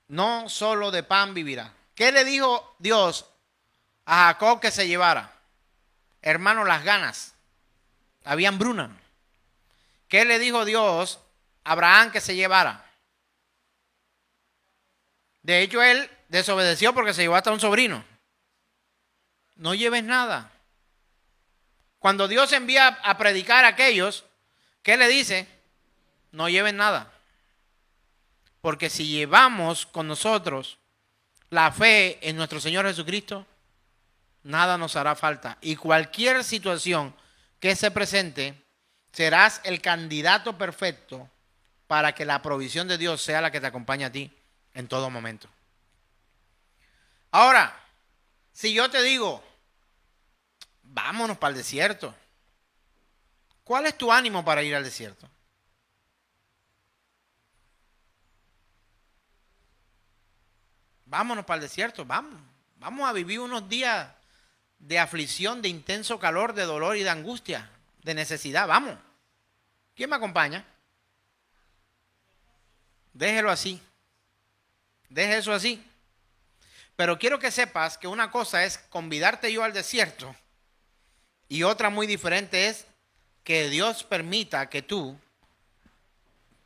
S3: No solo de pan vivirá. ¿Qué le dijo Dios a Jacob que se llevara? Hermano, las ganas. Había hambruna. ¿Qué le dijo Dios a Abraham que se llevara? De hecho, él desobedeció porque se llevó hasta un sobrino. No lleves nada. Cuando Dios envía a predicar a aquellos, ¿qué le dice? No lleven nada. Porque si llevamos con nosotros la fe en nuestro Señor Jesucristo, nada nos hará falta. Y cualquier situación que se presente, serás el candidato perfecto para que la provisión de Dios sea la que te acompañe a ti en todo momento. Ahora, si yo te digo, vámonos para el desierto, ¿cuál es tu ánimo para ir al desierto? vámonos para el desierto, vamos a vivir unos días de aflicción, de intenso calor, de dolor y de angustia, de necesidad, vamos. ¿Quién me acompaña? Déjelo así, deje eso así. Pero quiero que sepas que una cosa es convidarte yo al desierto y otra muy diferente es que Dios permita que tú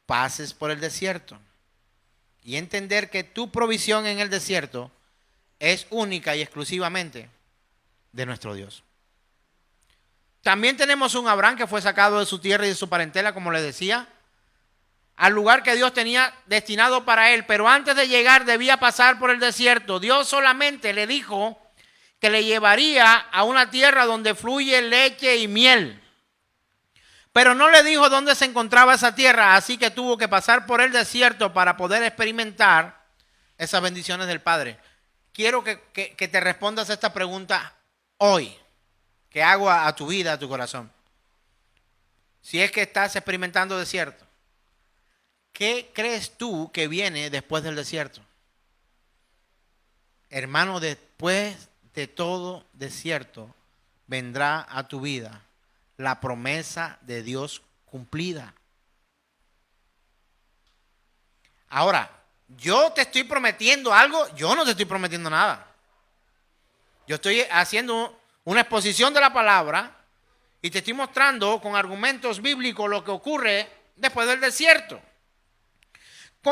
S3: pases por el desierto y entender que tu provisión en el desierto es única y exclusivamente de nuestro Dios. También tenemos un Abraham que fue sacado de su tierra y de su parentela, como les decía, al lugar que Dios tenía destinado para él, pero antes de llegar debía pasar por el desierto. Dios solamente le dijo que le llevaría a una tierra donde fluye leche y miel, pero no le dijo dónde se encontraba esa tierra, así que tuvo que pasar por el desierto para poder experimentar esas bendiciones del Padre. Quiero que te respondas a esta pregunta hoy, que hago a tu vida, a tu corazón. Si es que estás experimentando desierto, ¿qué crees tú que viene después del desierto? Hermano, después de todo desierto vendrá a tu vida la promesa de Dios cumplida. Ahora, yo te estoy prometiendo algo, yo no te estoy prometiendo nada. Yo estoy haciendo una exposición de la palabra y te estoy mostrando con argumentos bíblicos lo que ocurre después del desierto.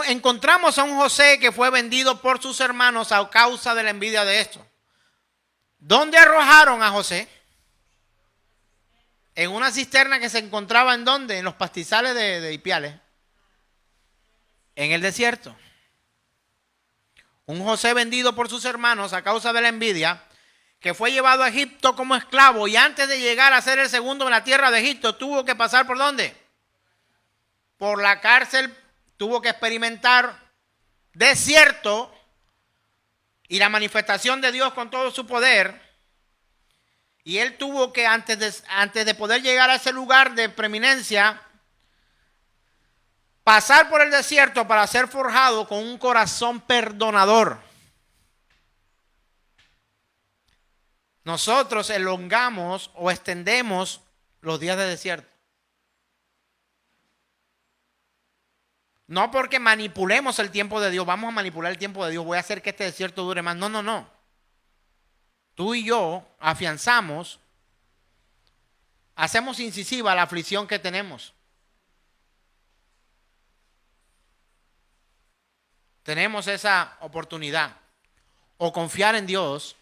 S3: Encontramos a un José que fue vendido por sus hermanos a causa de la envidia de esto. ¿Dónde arrojaron a José? En una cisterna que se encontraba ¿en dónde? En los pastizales de Ipiales. En el desierto. Un José vendido por sus hermanos a causa de la envidia, que fue llevado a Egipto como esclavo y antes de llegar a ser el segundo en la tierra de Egipto, tuvo que pasar ¿por dónde? Por la cárcel, tuvo que experimentar desierto y la manifestación de Dios con todo su poder. Y él tuvo que, antes de poder llegar a ese lugar de preeminencia, pasar por el desierto para ser forjado con un corazón perdonador. Nosotros elongamos o extendemos los días de desierto. No porque manipulemos el tiempo de Dios, vamos a manipular el tiempo de Dios, voy a hacer que este desierto dure más. No. Tú y yo afianzamos, hacemos incisiva la aflicción que tenemos. Tenemos esa oportunidad. O confiar en Dios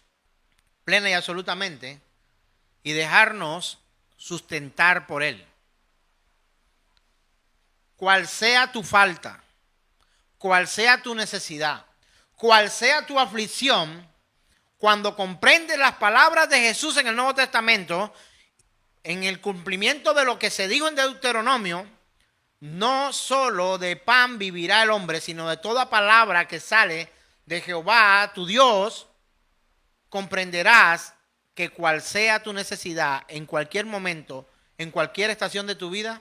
S3: plena y absolutamente y dejarnos sustentar por Él. Cual sea tu falta, cual sea tu necesidad, cual sea tu aflicción, cuando comprendes las palabras de Jesús en el Nuevo Testamento, en el cumplimiento de lo que se dijo en Deuteronomio, no solo de pan vivirá el hombre, sino de toda palabra que sale de Jehová, tu Dios, comprenderás que cual sea tu necesidad, en cualquier momento, en cualquier estación de tu vida,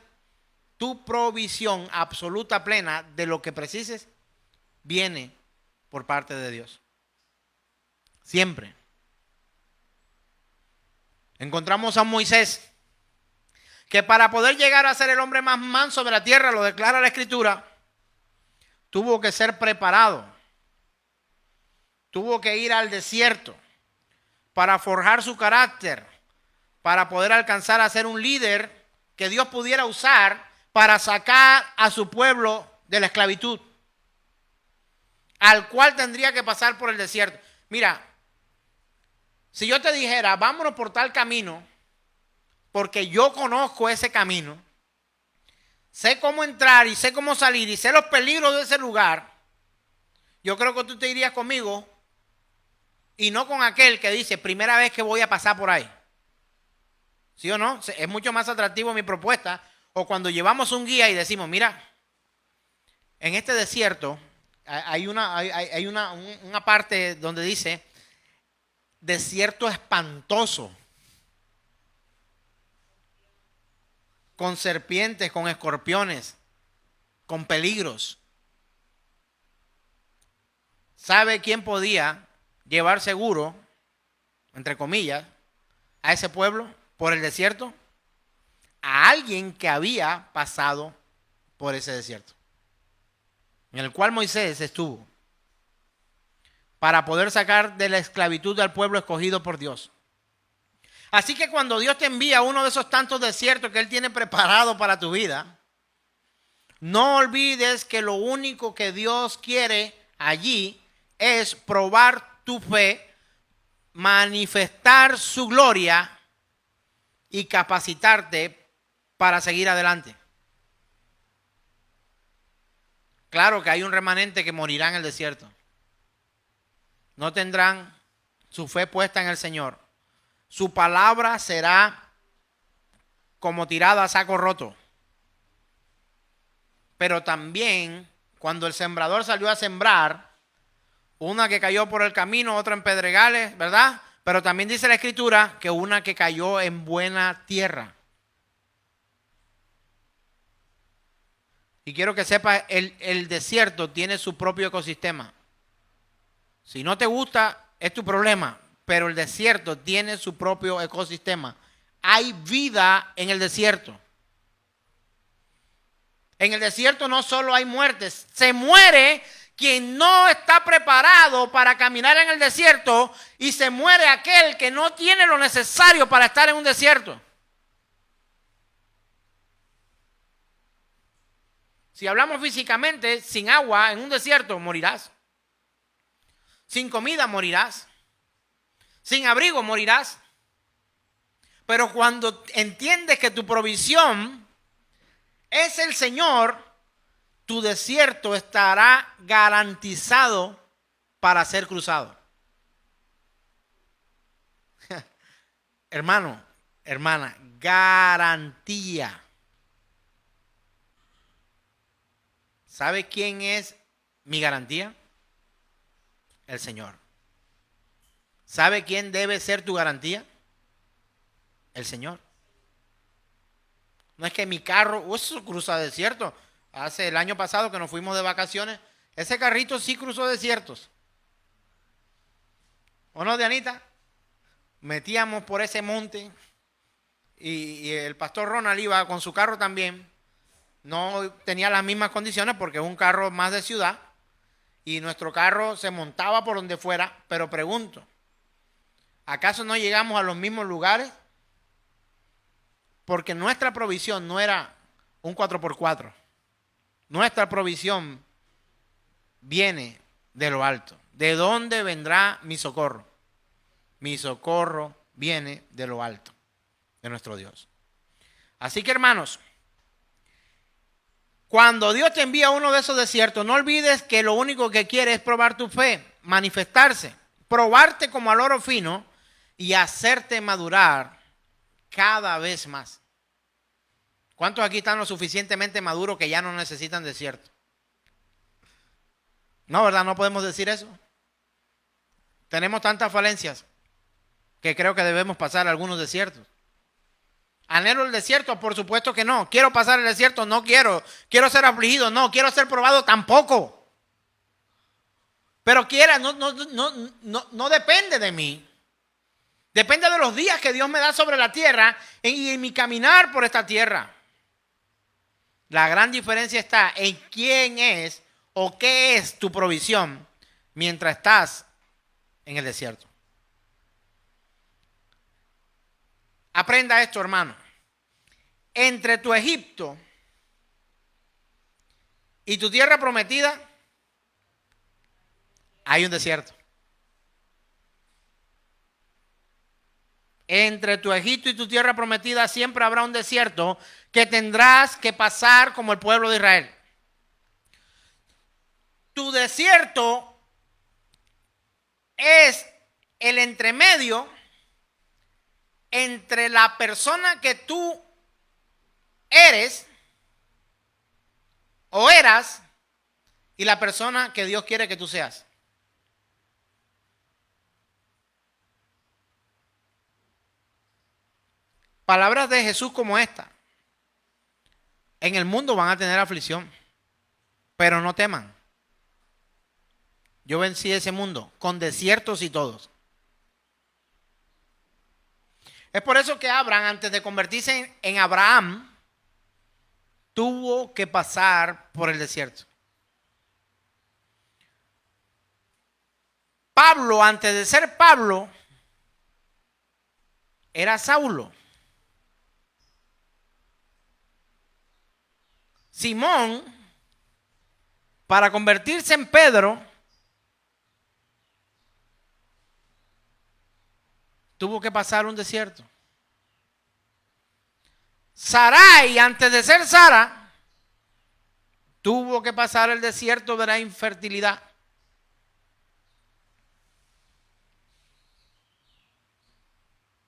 S3: tu provisión absoluta, plena de lo que precises, viene por parte de Dios. Siempre. Encontramos a Moisés, que para poder llegar a ser el hombre más manso de la tierra, lo declara la Escritura, tuvo que ser preparado. Tuvo que ir al desierto para forjar su carácter, para poder alcanzar a ser un líder que Dios pudiera usar para sacar a su pueblo de la esclavitud, al cual tendría que pasar por el desierto. Mira, si yo te dijera, vámonos por tal camino, porque yo conozco ese camino, sé cómo entrar y sé cómo salir y sé los peligros de ese lugar, yo creo que tú te irías conmigo y no con aquel que dice, primera vez que voy a pasar por ahí. ¿Sí o no? Es mucho más atractivo mi propuesta. O cuando llevamos un guía y decimos, mira, en este desierto hay una parte donde dice, desierto espantoso, con serpientes, con escorpiones, con peligros. ¿Sabe quién podía llevar seguro, entre comillas, a ese pueblo por el desierto? A alguien que había pasado por ese desierto, en el cual Moisés estuvo, para poder sacar de la esclavitud al pueblo escogido por Dios. Así que cuando Dios te envía uno de esos tantos desiertos que Él tiene preparado para tu vida, no olvides que lo único que Dios quiere allí es probar tu fe, manifestar su gloria y capacitarte para seguir adelante. Claro que hay un remanente que morirá en el desierto. No tendrán su fe puesta en el Señor. Su palabra será como tirada a saco roto. Pero también, cuando el sembrador salió a sembrar, una que cayó por el camino, otra en pedregales, ¿verdad? Pero también dice la Escritura que una que cayó en buena tierra. Y quiero que sepas, el desierto tiene su propio ecosistema. Si no te gusta, es tu problema, pero el desierto tiene su propio ecosistema. Hay vida en el desierto. En el desierto no solo hay muertes, se muere quien no está preparado para caminar en el desierto y se muere aquel que no tiene lo necesario para estar en un desierto. Si hablamos físicamente, sin agua en un desierto morirás. Sin comida morirás. Sin abrigo morirás. Pero cuando entiendes que tu provisión es el Señor, tu desierto estará garantizado para ser cruzado. Hermano, hermana, garantía. ¿Sabe quién es mi garantía? El Señor. ¿Sabe quién debe ser tu garantía? El Señor. No es que mi carro, eso cruza desierto. Hace el año pasado que nos fuimos de vacaciones, ese carrito sí cruzó desiertos. ¿O no, Dianita? Metíamos por ese monte y el pastor Ronald iba con su carro también. No tenía las mismas condiciones porque es un carro más de ciudad y nuestro carro se montaba por donde fuera, pero pregunto, ¿acaso no llegamos a los mismos lugares? Porque nuestra provisión no era un 4x4. Nuestra provisión viene de lo alto. ¿De dónde vendrá mi socorro? Mi socorro viene de lo alto, de nuestro Dios. Así que, hermanos, cuando Dios te envía a uno de esos desiertos, no olvides que lo único que quiere es probar tu fe, manifestarse, probarte como al oro fino y hacerte madurar cada vez más. ¿Cuántos aquí están lo suficientemente maduros que ya no necesitan desierto? No, ¿verdad? No podemos decir eso. Tenemos tantas falencias que creo que debemos pasar algunos desiertos. ¿Anhelo el desierto? Por supuesto que no. ¿Quiero pasar el desierto? No quiero. ¿Quiero ser afligido? No. ¿Quiero ser probado? Tampoco. Pero no depende de mí. Depende de los días que Dios me da sobre la tierra y en mi caminar por esta tierra. La gran diferencia está en quién es o qué es tu provisión mientras estás en el desierto. Aprenda esto, hermano. Entre tu Egipto y tu tierra prometida hay un desierto. Entre tu Egipto y tu tierra prometida siempre habrá un desierto que tendrás que pasar como el pueblo de Israel. Tu desierto es el entremedio entre la persona que tú eres o eras y la persona que Dios quiere que tú seas. Palabras de Jesús como esta. En el mundo van a tener aflicción, pero no teman. Yo vencí ese mundo con desiertos y todos. Es por eso que Abraham, antes de convertirse en Abraham, tuvo que pasar por el desierto. Pablo, antes de ser Pablo, era Saulo. Simón, para convertirse en Pedro, tuvo que pasar un desierto. Sarai, antes de ser Sara, tuvo que pasar el desierto de la infertilidad.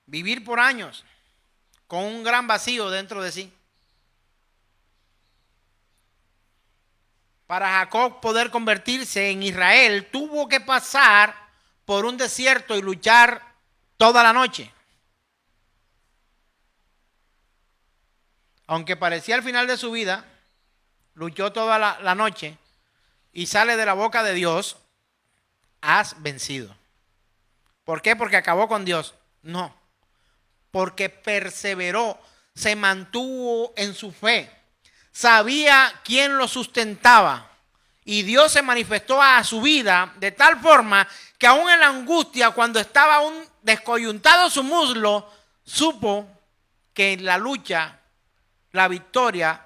S3: Vivir por años con un gran vacío dentro de sí. Para Jacob poder convertirse en Israel, tuvo que pasar por un desierto y luchar toda la noche. Aunque parecía el final de su vida, luchó toda la noche y sale de la boca de Dios: has vencido. ¿Por qué? Porque acabó con Dios. No, porque perseveró, se mantuvo en su fe. Sabía quién lo sustentaba y Dios se manifestó a su vida de tal forma que aún en la angustia, cuando estaba aún descoyuntado su muslo, supo que en la lucha la victoria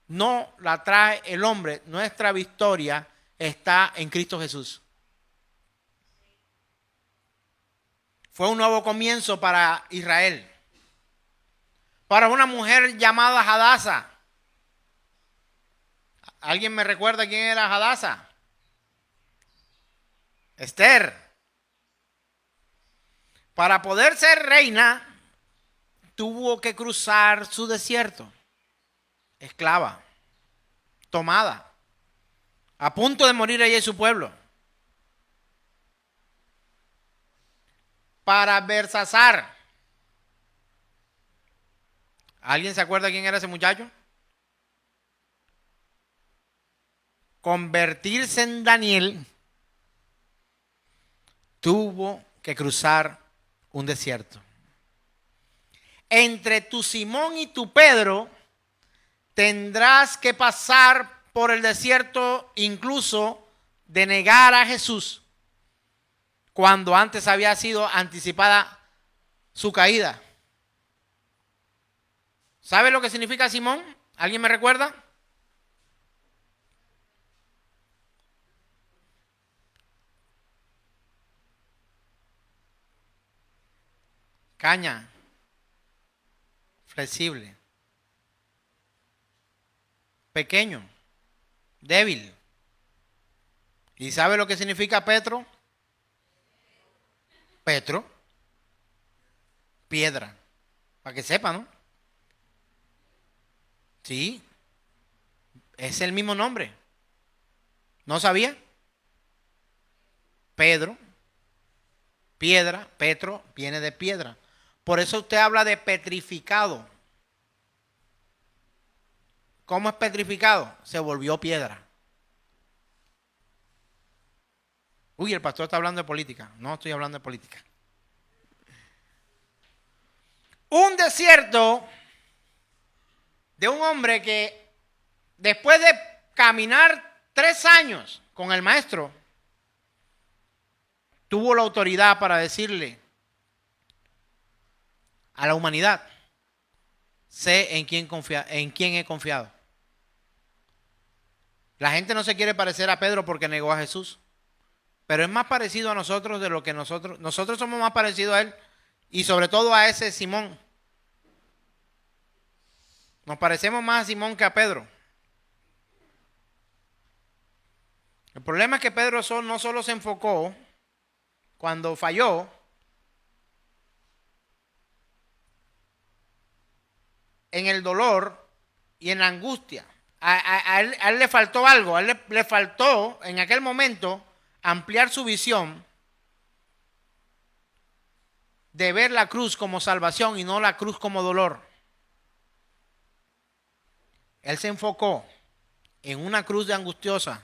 S3: no la trae el hombre. Nuestra victoria está en Cristo Jesús. Fue un nuevo comienzo para Israel. Para una mujer llamada Hadasa. ¿Alguien me recuerda quién era Hadasa? Esther. Para poder ser reina, tuvo que cruzar su desierto. Esclava, tomada, a punto de morir ella y su pueblo. Para Belsasar. ¿Alguien se acuerda quién era ese muchacho? Convertirse en Daniel, tuvo que cruzar un desierto. Entre tu Simón y tu Pedro, tendrás que pasar por el desierto, incluso de negar a Jesús, cuando antes había sido anticipada su caída. ¿Sabe lo que significa Simón? ¿Alguien me recuerda? Caña, flexible, pequeño, débil. ¿Y sabe lo que significa Petro? Petro, piedra, para que sepa, ¿no? Sí, es el mismo nombre. ¿No sabía? Pedro, piedra, Petro viene de piedra. Por eso usted habla de petrificado. ¿Cómo es petrificado? Se volvió piedra. Uy, el pastor está hablando de política. No estoy hablando de política. Un desierto de un hombre que después de caminar 3 años con el maestro, tuvo la autoridad para decirle a la humanidad: sé en quién he confiado. La gente no se quiere parecer a Pedro porque negó a Jesús, pero es más parecido a nosotros de lo que nosotros somos más parecidos a él, y sobre todo a ese Simón. Nos parecemos más a Simón que a Pedro. El problema es que Pedro no solo se enfocó cuando falló en el dolor y en la angustia. A él le faltó algo. A él le faltó en aquel momento ampliar su visión de ver la cruz como salvación y no la cruz como dolor. Él se enfocó en una cruz de angustiosa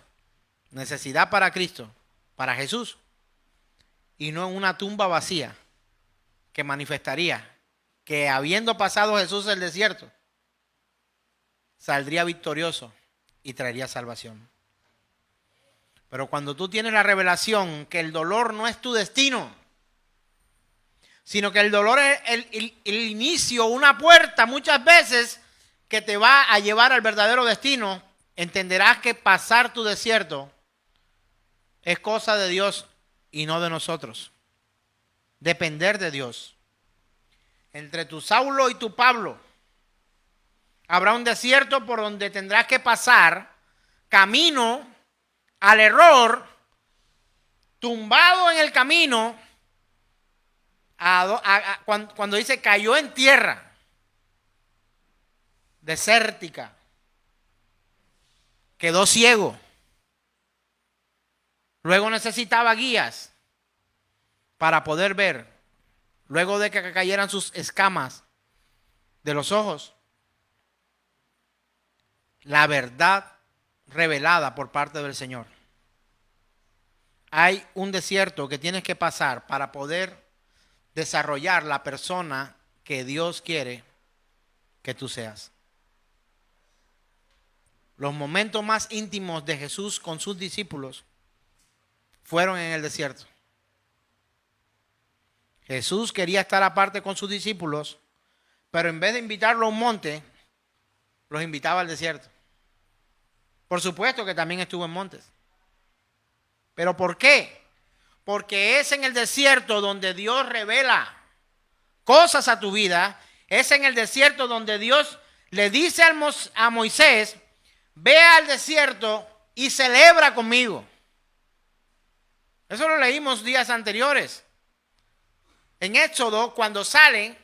S3: necesidad para Cristo para Jesús y no en una tumba vacía que manifestaría que habiendo pasado Jesús el desierto, saldría victorioso y traería salvación. Pero cuando tú tienes la revelación que el dolor no es tu destino, sino que el dolor es el inicio, una puerta muchas veces que te va a llevar al verdadero destino, entenderás que pasar tu desierto es cosa de Dios y no de nosotros. Depender de Dios. Entre tu Saulo y tu Pablo habrá un desierto por donde tendrás que pasar camino al error, tumbado en el camino, cuando dice cayó en tierra desértica, quedó ciego, luego necesitaba guías para poder ver, luego de que cayeran sus escamas de los ojos, la verdad revelada por parte del Señor. Hay un desierto que tienes que pasar para poder desarrollar la persona que Dios quiere que tú seas. Los momentos más íntimos de Jesús con sus discípulos fueron en el desierto. Jesús quería estar aparte con sus discípulos, pero en vez de invitarlos a un monte, los invitaba al desierto. Por supuesto que también estuvo en montes. ¿Pero por qué? Porque es en el desierto donde Dios revela cosas a tu vida. Es en el desierto donde Dios le dice a Moisés, ve al desierto y celebra conmigo. Eso lo leímos días anteriores. En Éxodo, cuando salen,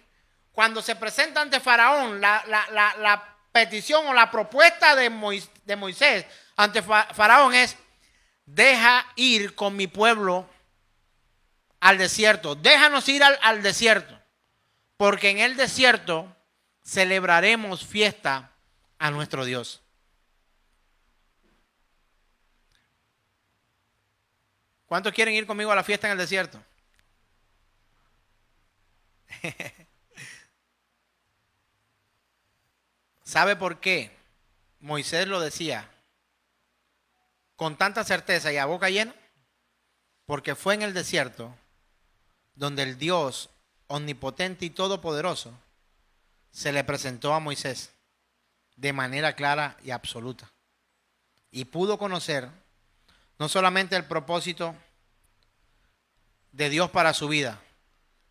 S3: cuando se presenta ante Faraón la petición o la propuesta de Moisés ante Faraón es, deja ir con mi pueblo al desierto. Déjanos ir al desierto, porque en el desierto celebraremos fiesta a nuestro Dios. ¿Cuántos quieren ir conmigo a la fiesta en el desierto? ¿Sabe por qué Moisés lo decía con tanta certeza y a boca llena? Porque fue en el desierto donde el Dios omnipotente y todopoderoso se le presentó a Moisés de manera clara y absoluta. Y pudo conocer no solamente el propósito de Dios para su vida,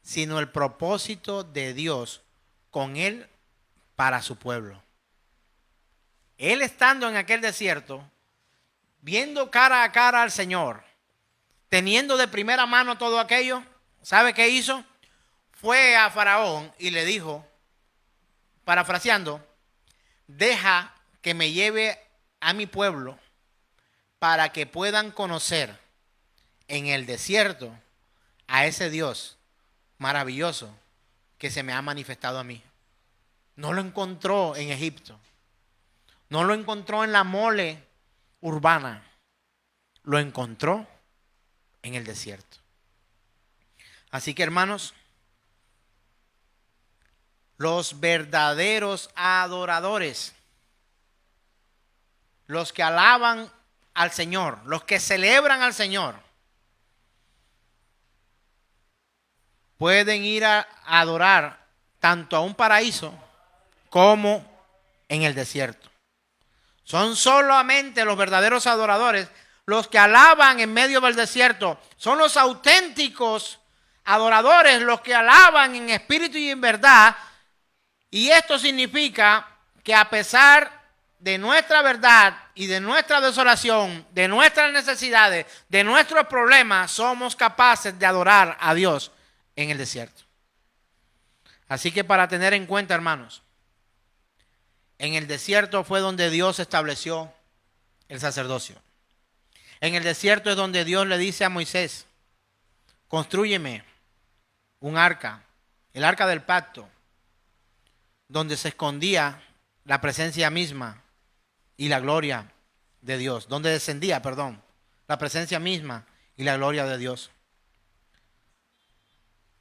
S3: sino el propósito de Dios con él para su pueblo. Él estando en aquel desierto, viendo cara a cara al Señor, teniendo de primera mano todo aquello, ¿sabe qué hizo? Fue a Faraón y le dijo, parafraseando, deja que me lleve a mi pueblo para que puedan conocer en el desierto a ese Dios maravilloso que se me ha manifestado a mí. No lo encontró en Egipto. No lo encontró en la mole urbana. Lo encontró en el desierto. Así que, hermanos, los verdaderos adoradores, los que alaban al Señor, los que celebran al Señor, pueden ir a adorar tanto a un paraíso como en el desierto. Son solamente los verdaderos adoradores los que alaban en medio del desierto. Son los auténticos adoradores los que alaban en espíritu y en verdad. Y esto significa que a pesar de nuestra verdad y de nuestra desolación, de nuestras necesidades, de nuestros problemas, somos capaces de adorar a Dios en el desierto. Así que para tener en cuenta, hermanos, en el desierto fue donde Dios estableció el sacerdocio. En el desierto es donde Dios le dice a Moisés, constrúyeme un arca, el arca del pacto, donde se escondía la presencia misma y la gloria de Dios, donde descendía, la presencia misma y y la gloria de Dios.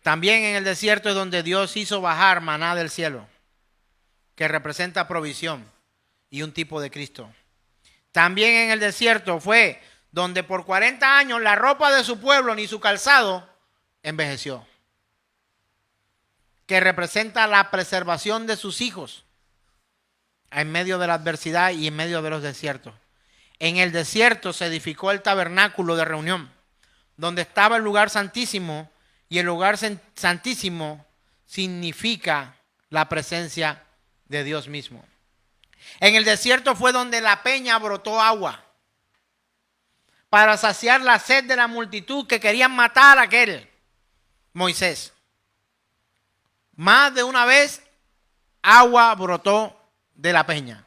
S3: También en el desierto es donde Dios hizo bajar maná del cielo, que representa provisión y un tipo de Cristo. También en el desierto fue donde por 40 años la ropa de su pueblo ni su calzado envejeció, que representa la preservación de sus hijos en medio de la adversidad y en medio de los desiertos. En el desierto se edificó el tabernáculo de reunión, donde estaba el lugar santísimo, y el lugar santísimo significa la presencia de Dios mismo. En el desierto fue donde la peña brotó agua para saciar la sed de la multitud que querían matar a aquel Moisés. Más de una vez agua brotó de la peña,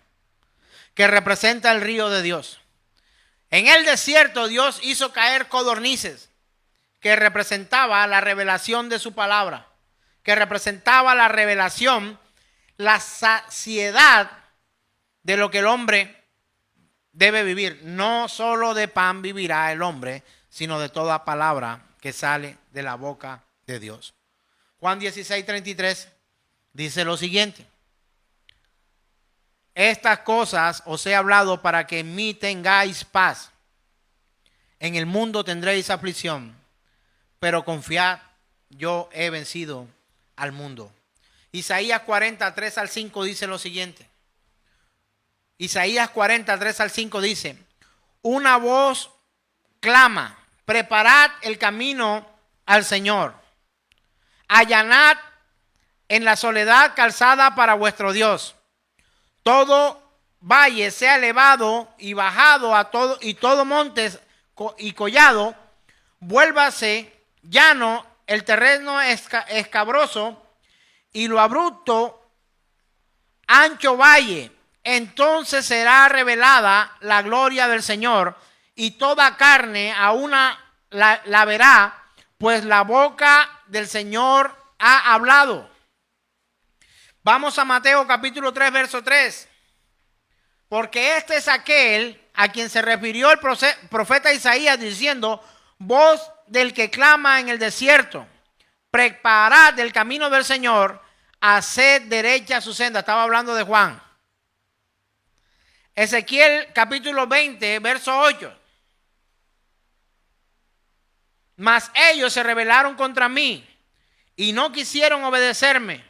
S3: que representa el río de Dios. En el desierto Dios hizo caer codornices, que representaba la revelación de su palabra, que representaba la revelación, la saciedad de lo que el hombre debe vivir. No solo de pan vivirá el hombre, sino de toda palabra que sale de la boca de Dios. Juan 16:33 dice lo siguiente: estas cosas os he hablado para que en mí tengáis paz. En el mundo tendréis aflicción, pero confiad, yo he vencido al mundo. Isaías 43 al 5 dice lo siguiente. Isaías 43 al 5 dice: una voz clama, preparad el camino al Señor, allanad en la soledad calzada para vuestro Dios. Todo valle sea elevado y bajado a todo, y todo monte y collado vuélvase llano, el terreno escabroso y lo abrupto ancho valle. Entonces será revelada la gloria del Señor, y toda carne a una la verá, pues la boca del Señor ha hablado. Vamos a Mateo capítulo 3, verso 3. Porque este es aquel a quien se refirió el profeta Isaías diciendo: voz del que clama en el desierto, preparad el camino del Señor, haced derecha su senda. Estaba hablando de Juan. Ezequiel capítulo 20, verso 8. Mas ellos se rebelaron contra mí y no quisieron obedecerme.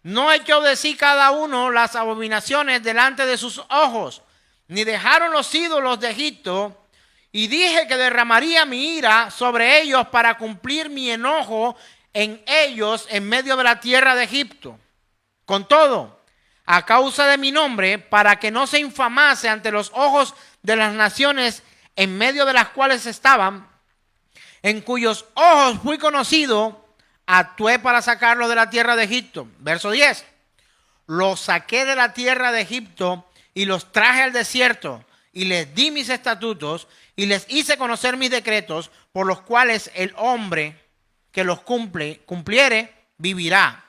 S3: No echó de sí cada uno las abominaciones delante de sus ojos, ni dejaron los ídolos de Egipto. Y dije que derramaría mi ira sobre ellos para cumplir mi enojo en ellos en medio de la tierra de Egipto. Con todo, a causa de mi nombre, para que no se infamase ante los ojos de las naciones en medio de las cuales estaban, en cuyos ojos fui conocido, actué para sacarlos de la tierra de Egipto. Verso 10. Los saqué de la tierra de Egipto y los traje al desierto, y les di mis estatutos y les hice conocer mis decretos, por los cuales el hombre que los cumpliere vivirá.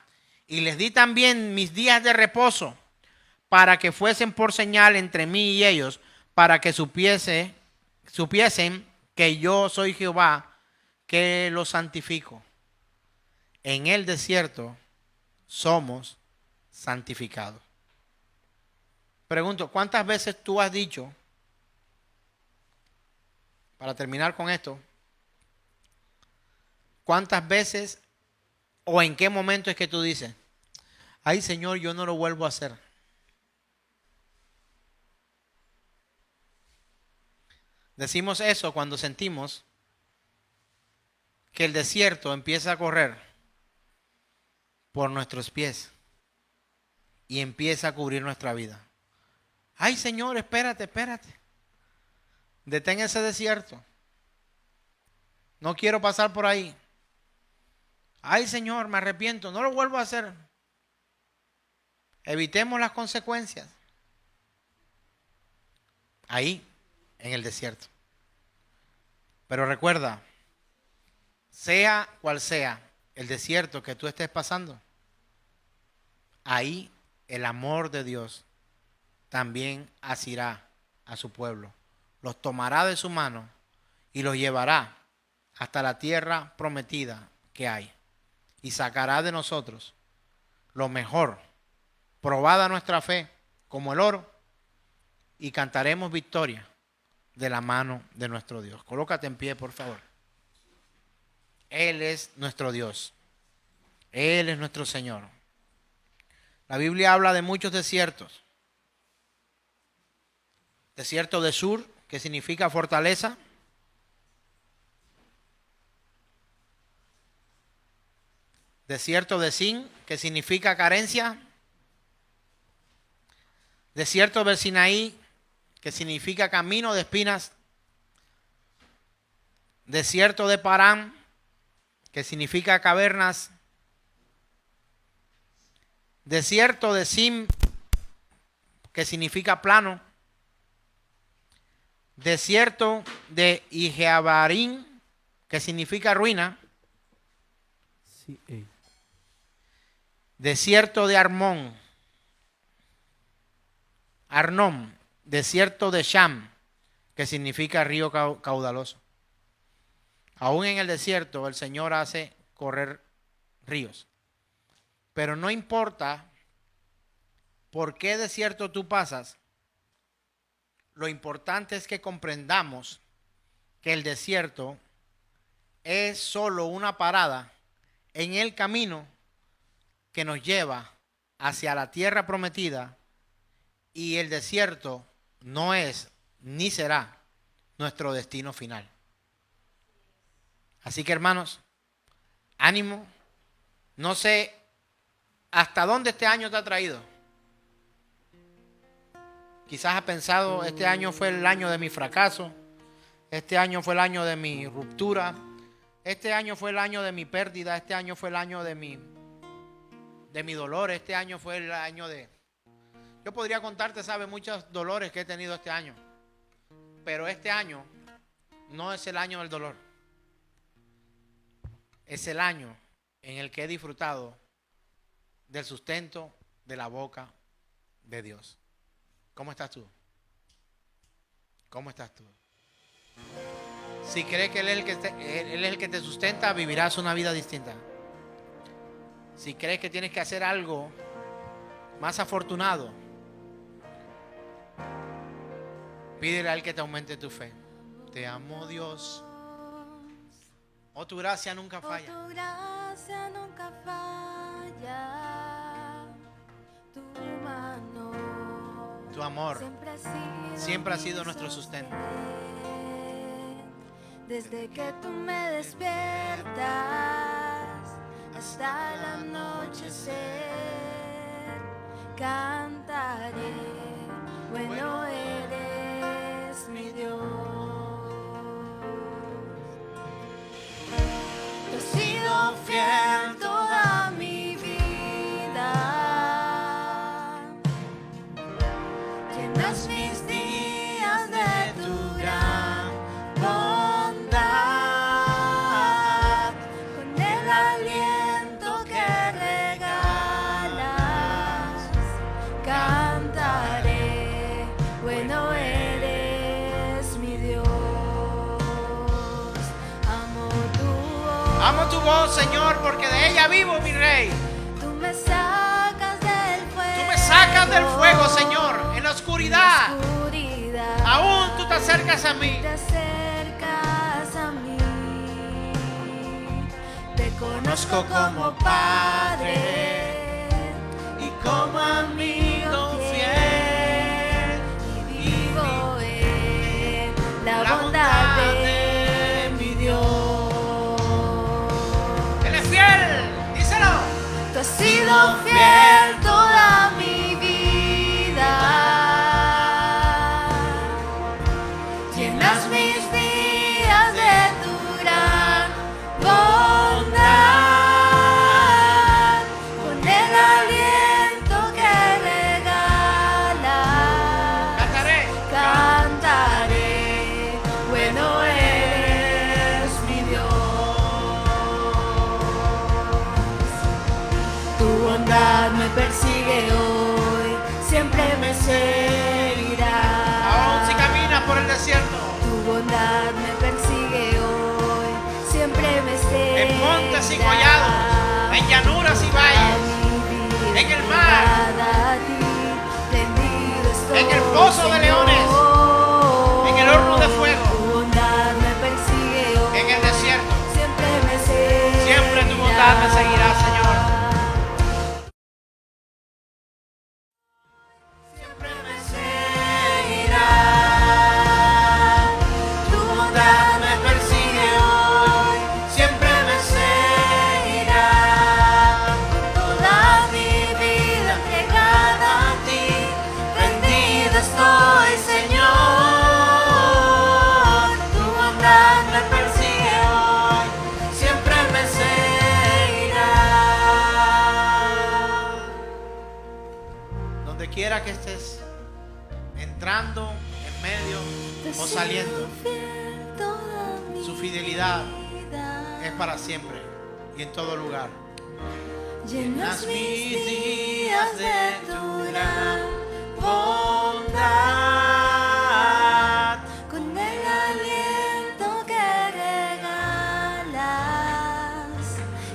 S3: Y les di también mis días de reposo, para que fuesen por señal entre mí y ellos, para que supiesen que yo soy Jehová, que los santifico. En el desierto somos santificados. Pregunto, ¿cuántas veces tú has dicho, para terminar con esto, cuántas veces o en qué momento es que tú dices: ay Señor, yo no lo vuelvo a hacer? Decimos eso cuando sentimos que el desierto empieza a correr por nuestros pies y empieza a cubrir nuestra vida. Ay Señor, espérate. Detén ese desierto. No quiero pasar por ahí. Ay Señor, me arrepiento, no lo vuelvo a hacer. Evitemos las consecuencias. Ahí, en el desierto. Pero recuerda, sea cual sea el desierto que tú estés pasando, ahí el amor de Dios también asirá a su pueblo. Los tomará de su mano y los llevará hasta la tierra prometida que hay, y sacará de nosotros lo mejor, probada nuestra fe como el oro, y cantaremos victoria de la mano de nuestro Dios. Colócate en pie, por favor. Él es nuestro Dios. Él es nuestro Señor. La Biblia habla de muchos desiertos. Desierto de Sur, que significa fortaleza. Desierto de Sin, que significa carencia. Desierto de Sinaí, que significa camino de espinas. Desierto de Parán, que significa cavernas. Desierto de Sim, que significa plano. Desierto de Ijeabarín, que significa ruina. Desierto de Arnón, desierto de Sham, que significa río caudaloso. Aún en el desierto el Señor hace correr ríos. Pero no importa por qué desierto tú pasas, lo importante es que comprendamos que el desierto es solo una parada en el camino que nos lleva hacia la tierra prometida, y el desierto no es ni será nuestro destino final. Así que, hermanos, ánimo. No sé hasta dónde este año te ha traído. Quizás has pensado, este año fue el año de mi fracaso, este año fue el año de mi ruptura, este año fue el año de mi pérdida, este año fue el año de mi dolor, este año fue el año de... Yo podría contarte, ¿sabes?, muchos dolores que he tenido este año. Pero este año no es el año del dolor. Es el año en el que he disfrutado del sustento de la boca de Dios. ¿Cómo estás tú? ¿Cómo estás tú? Si crees que Él es el que te sustenta, vivirás una vida distinta. Si crees que tienes que hacer algo más afortunado, pídele a Él que te aumente tu fe. Te amo, Dios. Oh, tu gracia nunca falla.
S2: Tu gracia nunca falla. Tu mano,
S3: Tu amor siempre ha sido nuestro sustento.
S2: Desde que tú me despiertas hasta el anochecer, cantaré, bueno eres mi Dios. Tú has sido fiel toda mi vida, llenas mis días de tu gran bondad, con el aliento que regalas, cantaré, bueno eres mi Dios.
S3: Amo tu voz, Señor, porque de ella vivo, mi Rey.
S2: Tú me sacas del fuego.
S3: Tú me sacas del fuego, Señor, en la oscuridad. Aún tú te acercas a mí.
S2: Te acercas a mí. Te conozco como Padre
S3: y como amigo fiel.
S2: y vivo en la bondad de mi Dios.
S3: Él es fiel, díselo.
S2: Tú has sido fiel toda mi vida. Llenas mis días de tu gran bondad, con el aliento que regalas. Cantaré, bueno eres mi Dios. Tu bondad me persigue hoy, siempre me seguirá.
S3: Aún si caminas por el desierto,
S2: Tu bondad me persigue hoy,
S3: y collados, en llanuras y valles, en el mar, en el pozo de leones, en el horno de fuego, en el desierto. Siempre tu bondad me seguirá, Señor.
S2: Siempre me seguirá, tu bondad me persigue hoy, siempre me seguirá, toda mi vida entregada a ti, rendida estoy, Señor, tu bondad me persigue hoy, siempre me seguirá.
S3: Donde quiera que estés, entrando, en medio o saliendo, su fidelidad es para siempre y en todo lugar.
S2: Llenas mis días de tu gran bondad, con el aliento que regalas,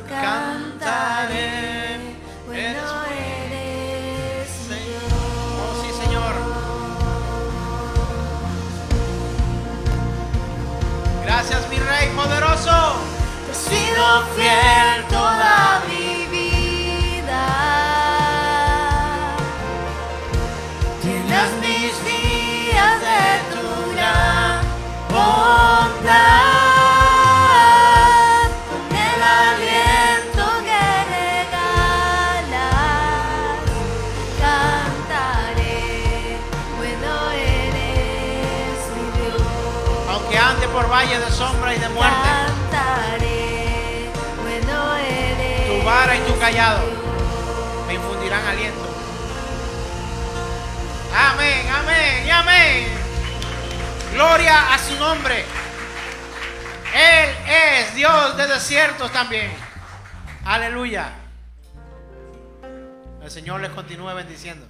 S2: cantaré, bueno eres mi Dios.
S3: Oh sí, Señor. Gracias, mi Rey poderoso.
S2: Te he sido fiel toda mi vida. Llenas mis días de tu gran bondad, con el aliento que regalas, cantaré, bueno eres mi Dios.
S3: Aunque ande por valle de sombra y de muerte,
S2: Cantaré, bueno eres
S3: tu vara y tu callado me infundirán aliento. Amén, amén y amén. Gloria a su nombre. Él es Dios de desiertos también. Aleluya. El Señor les continúe bendiciendo.